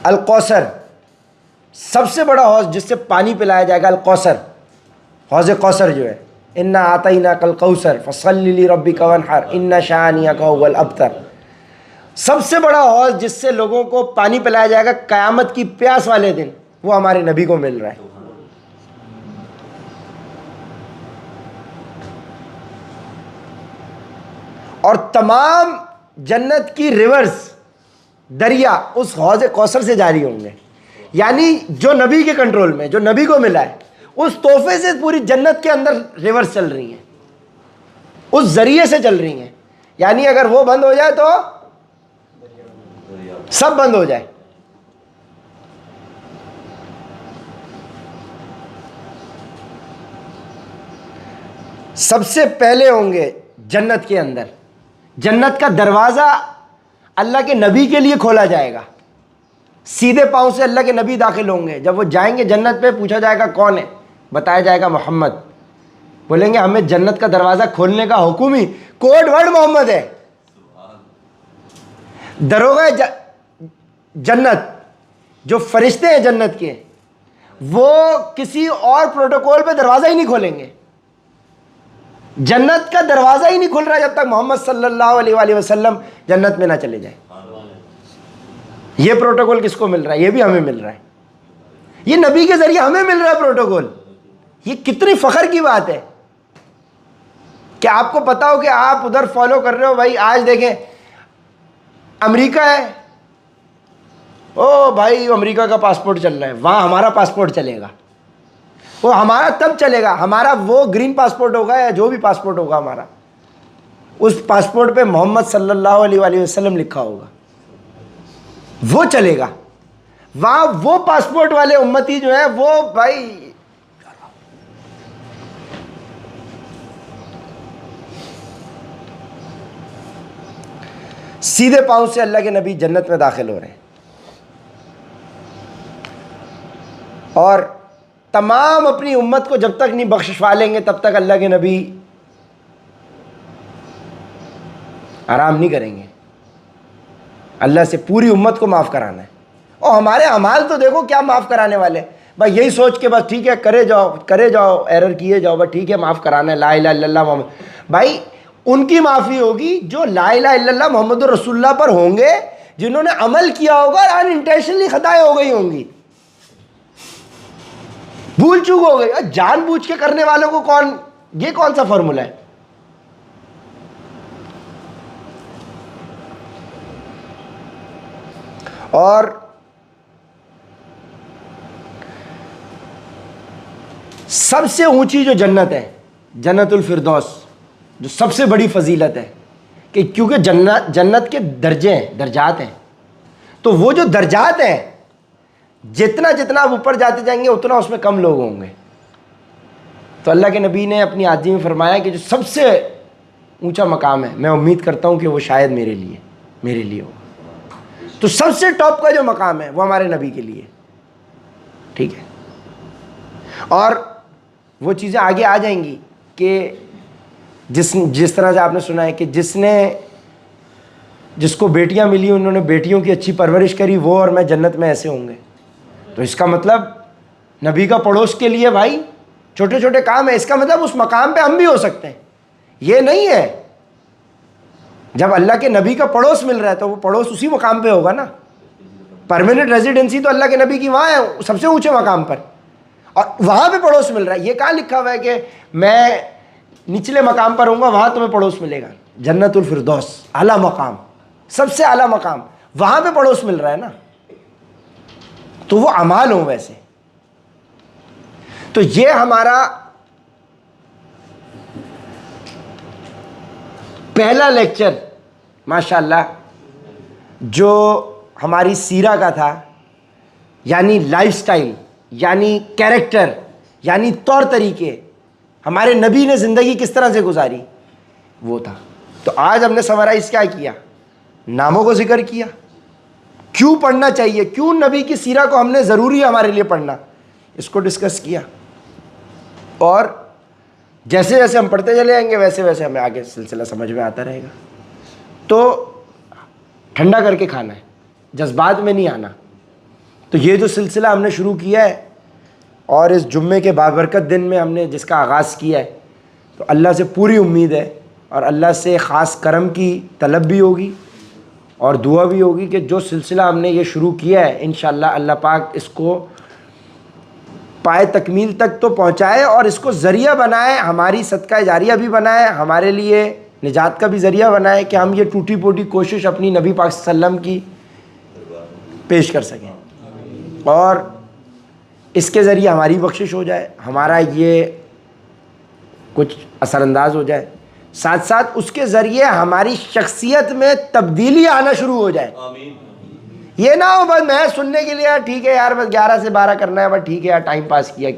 अल कौसर, सबसे बड़ा हौज जिससे पानी पिलाया जाएगा, अल कौसर, हौज कौसर जो है, इन्ना आतईना कल कौसर फसल्लि लिरब्बिका वनहर इन्ना शानियका हुवल अबतर। सबसे बड़ा हौज जिससे लोगों को पानी पिलाया जाएगा क़यामत की प्यास वाले दिन, वो हमारे नबी को मिल रहा है। और तमाम जन्नत की रिवर्स, दरिया उस हौज कौसर से जारी होंगे। यानी जो नबी के कंट्रोल में, जो नबी को मिला है, उस तोहफे से पूरी जन्नत के अंदर रिवर्स चल रही हैं, उस जरिए से चल रही हैं। यानी अगर वो बंद हो जाए तो सब बंद हो जाए। सबसे पहले होंगे जन्नत के अंदर, जन्नत का दरवाज़ा अल्लाह के नबी के लिए खोला जाएगा। सीधे पांव से अल्लाह के नबी दाखिल होंगे। जब वो जाएंगे जन्नत पे, पूछा जाएगा कौन है, बताया जाएगा मोहम्मद। बोलेंगे हमें जन्नत का दरवाज़ा खोलने का हुक्म ही, कोड वर्ड मोहम्मद है। दरोगा जन्नत, जो फरिश्ते हैं जन्नत के, वो किसी और प्रोटोकॉल पे दरवाज़ा ही नहीं खोलेंगे। जन्नत का दरवाज़ा ही नहीं खुल रहा जब तक मोहम्मद सल्लल्लाहु अलैहि वसल्लम जन्नत में ना चले जाए। ये प्रोटोकॉल किसको मिल रहा है? ये भी हमें मिल रहा है। ये नबी के ज़रिए हमें मिल रहा है प्रोटोकॉल। ये कितनी फ़ख्र की बात है कि आपको पता हो कि आप उधर फॉलो कर रहे हो। भाई आज देखें, अमेरिका है, ओ भाई अमेरिका का पासपोर्ट चल रहा है, वहाँ हमारा पासपोर्ट चलेगा। वो हमारा तब चलेगा, हमारा वो ग्रीन पासपोर्ट होगा या जो भी पासपोर्ट होगा हमारा, उस पासपोर्ट पे मोहम्मद सल्लल्लाहु अलैहि वसल्लम लिखा होगा, वो चलेगा। वहाँ वो पासपोर्ट वाले उम्मती जो है वो भाई सीधे पांव से अल्लाह के नबी जन्नत में दाखिल हो रहे हैं। और तमाम अपनी उम्मत को जब तक नहीं बख्शिशवा लेंगे तब तक अल्लाह के नबी आराम नहीं करेंगे। अल्लाह से पूरी उम्मत को माफ़ कराना है। और हमारे अमाल तो देखो क्या माफ़ कराने वाले। भाई यही सोच के बस ठीक है करे जाओ एरर किए जाओ, बस ठीक है माफ़ कराना है, ला इलाहा इल्लल्लाह मोहम्मद। भाई उनकी माफ़ी होगी जो ला इलाहा इल्लल्लाह मोहम्मद रसूलुल्लाह पर होंगे, जिन्होंने अमल किया होगा और अनइंटेंशनली खताएं हो गई होंगी, भूल चूक हो गई। जानबूझ के करने वालों को कौन, ये कौन सा फॉर्मूला है? और सबसे ऊंची जो जन्नत है, जन्नतुल फिरदौस, जो सबसे बड़ी फजीलत है कि क्योंकि जन्नत के दर्जे हैं, दर्जात हैं, तो वो जो दर्जात हैं, जितना जितना आप ऊपर जाते जाएंगे उतना उसमें कम लोग होंगे। तो अल्लाह के नबी ने अपनी आदमी में फरमाया कि जो सबसे ऊंचा मकाम है, मैं उम्मीद करता हूँ कि वो शायद मेरे लिए हो। तो सबसे टॉप का जो मकाम है वो हमारे नबी के लिए, ठीक है। और वो चीज़ें आगे आ जाएंगी कि जिस तरह से आपने सुना है कि जिसको बेटियां मिली उन्होंने बेटियों की अच्छी परवरिश करी, वो और मैं जन्नत में ऐसे होंगे। तो इसका मतलब नबी का पड़ोस के लिए भाई छोटे छोटे काम है। इसका मतलब उस मकाम पे हम भी हो सकते हैं। ये नहीं है जब अल्लाह के नबी का पड़ोस मिल रहा है तो वो पड़ोस उसी मकाम पे होगा ना। परमानेंट रेजिडेंसी तो अल्लाह के नबी की वहाँ है, सबसे ऊंचे मकाम पर, और वहाँ पे पड़ोस मिल रहा है। ये कहाँ लिखा हुआ है कि मैं निचले मकाम पर होऊंगा वहाँ तुम्हें पड़ोस मिलेगा? जन्नतुल फिरदौस आला मकाम, सबसे आला मकाम, वहाँ पे पड़ोस मिल रहा है ना। तो वो अमाल हो वैसे। तो ये हमारा पहला लेक्चर माशाल्लाह जो हमारी सीरा का था, यानी लाइफस्टाइल, यानी कैरेक्टर, यानी तौर तरीके, हमारे नबी ने ज़िंदगी किस तरह से गुजारी, वो था। तो आज हमने समराइज़ क्या किया? नामों को जिक्र किया, क्यों पढ़ना चाहिए, क्यों नबी की सीरा को हमने ज़रूरी है हमारे लिए पढ़ना, इसको डिस्कस किया। और जैसे जैसे हम पढ़ते चले जाएंगे वैसे वैसे हमें आगे सिलसिला समझ में आता रहेगा। तो ठंडा करके खाना है, जज्बात में नहीं आना। तो ये जो सिलसिला हमने शुरू किया है और इस जुम्मे के बाबरकत दिन में हमने जिसका आगाज़ किया है, तो अल्लाह से पूरी उम्मीद है और अल्लाह से ख़ास करम की तलब भी होगी और दुआ भी होगी कि जो सिलसिला हमने ये शुरू किया है इंशाअल्लाह अल्लाह पाक इसको पाए तकमील तक तो पहुँचाए और इसको ज़रिया बनाए, हमारी सदका जारिया भी बनाए, हमारे लिए निजात का भी ज़रिया बनाए कि हम ये टूटी फूटी कोशिश अपनी नबी पाक सल्लम की पेश कर सकें और इसके ज़रिए हमारी बख्शिश हो जाए, हमारा ये कुछ असरअंदाज हो जाए, साथ साथ उसके ज़रिए हमारी शख्सियत में तब्दीली आना शुरू हो जाए। ये ना हो बस मैं सुनने के लिए, ठीक है यार बस 11 से 12 करना है, बस ठीक है यार टाइम पास किया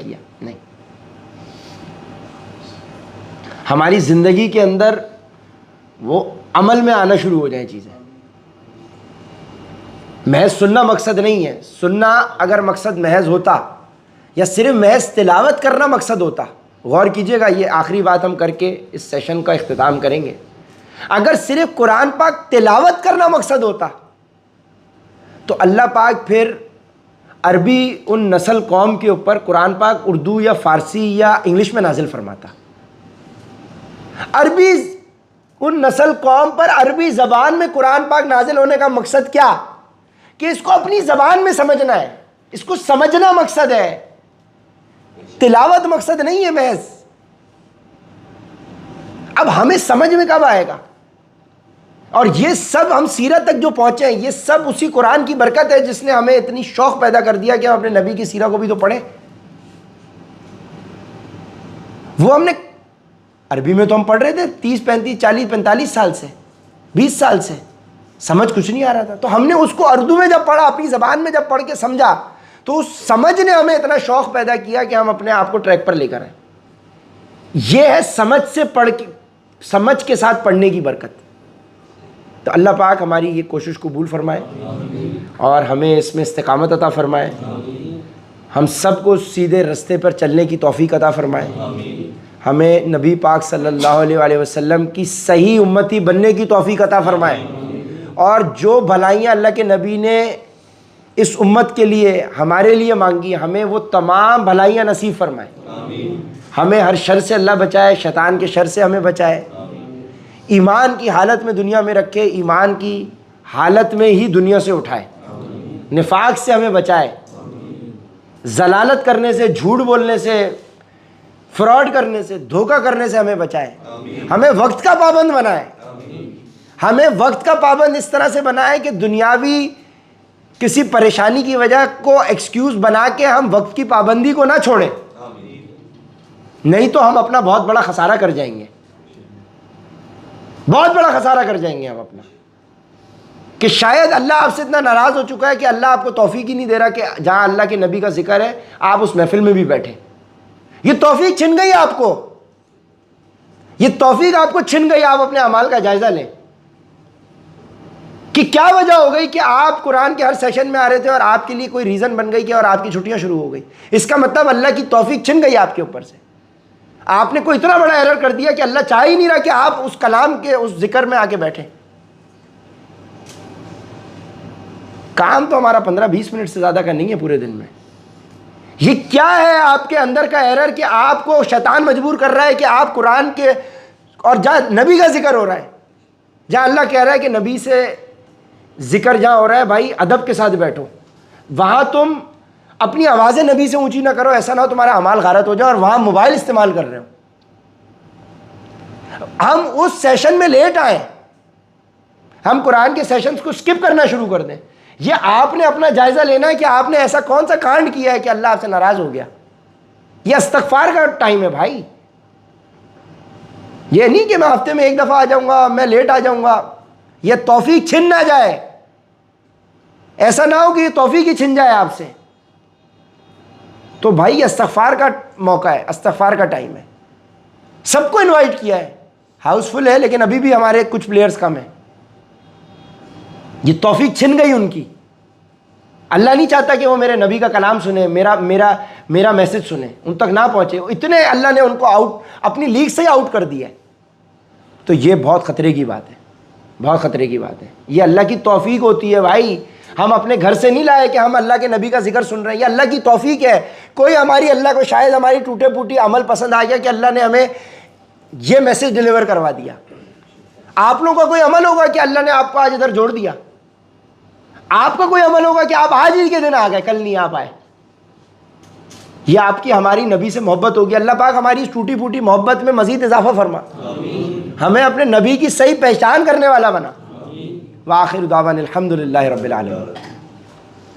नहीं। हमारी ज़िंदगी के अंदर वो अमल में आना शुरू हो जाए चीज़ें। महज सुनना मकसद नहीं है। सुनना अगर मकसद महज होता या सिर्फ महज तिलावत करना मकसद होता, गौर कीजिएगा, ये आखिरी बात हम करके इस सेशन का इख्तिताम करेंगे। अगर सिर्फ कुरान पाक तिलावत करना मकसद होता तो अल्लाह पाक फिर अरबी उन नस्ल कौम के ऊपर कुरान पाक उर्दू या फ़ारसी या इंग्लिश में नाजिल फरमाता। अरबी उन नस्ल कौम पर अरबी ज़बान में कुरान पाक नाजिल होने का मकसद क्या? कि इसको अपनी ज़बान में समझना है, इसको समझना मकसद है, तिलावत मकसद नहीं है महज। अब हमें समझ में कब आएगा? और ये सब हम सीरत तक जो पहुंचे हैं ये सब उसी कुरान की बरकत है जिसने हमें इतनी शौक पैदा कर दिया कि हम अपने नबी की सीरत को भी तो पढ़ें। वो हमने अरबी में तो हम पढ़ रहे थे 30, 35, 40, 45 साल से, 20 साल से, समझ कुछ नहीं आ रहा था। तो हमने उसको उर्दू में जब पढ़ा, अपनी ज़बान में जब पढ़ के समझा, तो उस समझ ने हमें इतना शौक पैदा किया कि हम अपने आप को ट्रैक पर लेकर आए। ये है समझ से पढ़ के, समझ के साथ पढ़ने की बरकत। तो अल्लाह पाक हमारी ये कोशिश कबूल फरमाए और हमें इसमें इस्तिकामत अता फरमाए, हम सबको सीधे रास्ते पर चलने की तौफीक अता फरमाए, हमें नबी पाक सल्लल्लाहु अलैहि वसल्लम की सही उम्मती बनने की तौफीक अता फरमाए और जो भलाइयाँ अल्लाह के नबी ने इस उम्मत के लिए हमारे लिए मांगी, हमें वो तमाम भलाइयाँ नसीब फरमाए। हमें हर शर से अल्लाह बचाए, शैतान के शर से हमें बचाए, ईमान की हालत में दुनिया में रखे, ईमान की हालत में ही दुनिया से उठाए, निफाक से हमें बचाए, जलालत करने से, झूठ बोलने से, फ्रॉड करने से, धोखा करने से हमें बचाए, हमें वक्त का पाबंद बनाए, हमें वक्त का पाबंद इस तरह से बनाए कि दुनियावी किसी परेशानी की वजह को एक्सक्यूज़ बना के हम वक्त की पाबंदी को ना छोड़ें, नहीं तो हम अपना बहुत बड़ा खसारा कर जाएंगे, बहुत बड़ा खसारा कर जाएंगे हम अपना। कि शायद अल्लाह आपसे इतना नाराज़ हो चुका है कि अल्लाह आपको तौफीक ही नहीं दे रहा कि जहाँ अल्लाह के नबी का जिक्र है आप उस महफिल में भी बैठे। ये तौफीक छिन गई आपको, ये तौफीक आपको छिन गई। आप अपने अमाल का जायज़ा लें कि क्या वजह हो गई कि आप कुरान के हर सेशन में आ रहे थे और आपके लिए कोई रीज़न बन गई कि और आपकी छुट्टियाँ शुरू हो गई। इसका मतलब अल्लाह की तौफीक छिन गई आपके ऊपर से। आपने कोई इतना बड़ा एरर कर दिया कि अल्लाह चाह ही नहीं रहा कि आप उस कलाम के उस जिक्र में आके बैठे। काम तो हमारा 15-20 मिनट से ज़्यादा का नहीं है पूरे दिन में। ये क्या है आपके अंदर का एरर कि आपको शैतान मजबूर कर रहा है कि आप कुरान के और जहाँ नबी का जिक्र हो रहा है, जहाँ अल्लाह कह रहा है कि नबी से जिक्र जहाँ हो रहा है भाई अदब के साथ बैठो, वहाँ तुम अपनी आवाज़ें नबी से ऊंची ना करो, ऐसा ना हो तुम्हारा अमाल गारत हो जाए और वहाँ मोबाइल इस्तेमाल कर रहे हो। हम उस सेशन में लेट आए, हम कुरान के सेशंस को स्किप करना शुरू कर दें। ये आपने अपना जायज़ा लेना है कि आपने ऐसा कौन सा कांड किया है कि अल्लाह आपसे नाराज़ हो गया। ये इस्तग़फ़ार का टाइम है भाई। ये नहीं कि मैं हफ्ते में एक दफ़ा आ जाऊँगा, मैं लेट आ जाऊँगा, यह तौफीक छिन ना जाए। ऐसा ना हो कि ये तौफीक ही छिन जाए आपसे। तो भाई इस्तग़फ़ार का मौका है, इस्तग़फ़ार का टाइम है। सबको इनवाइट किया है, हाउसफुल है, लेकिन अभी भी हमारे कुछ प्लेयर्स कम हैं। ये तौफीक छिन गई उनकी। अल्लाह नहीं चाहता कि वो मेरे नबी का कलाम सुने, मेरा मेरा मेरा मैसेज सुने, उन तक ना पहुँचे। इतने अल्लाह ने उनको आउट, अपनी लीग से ही आउट कर दिया है। तो ये बहुत ख़तरे की बात है, बहुत ख़तरे की बात है। ये अल्लाह की तौफीक होती है भाई। हम अपने घर से नहीं लाए कि हम अल्लाह के नबी का जिक्र सुन रहे हैं, ये अल्लाह की तौफीक है। कोई हमारी, अल्लाह को शायद हमारी टूटे फूटी अमल पसंद आ गया कि अल्लाह ने हमें ये मैसेज डिलीवर करवा दिया। आप लोगों का कोई अमल होगा कि अल्लाह ने आपको आज इधर जोड़ दिया? आपका कोई अमल होगा कि आप आज ही के दिन आ गए, कल नहीं आ पाए? ये आपकी हमारी नबी से मोहब्बत होगी। अल्लाह पाक हमारी इस टूटी फूटी मोहब्बत में मजीद इजाफा फरमा, हमें अपने नबी की सही पहचान करने वाला बना। वाखिर दावाना अल्हम्दुलिल्लाहि रब्बिल आलमीन।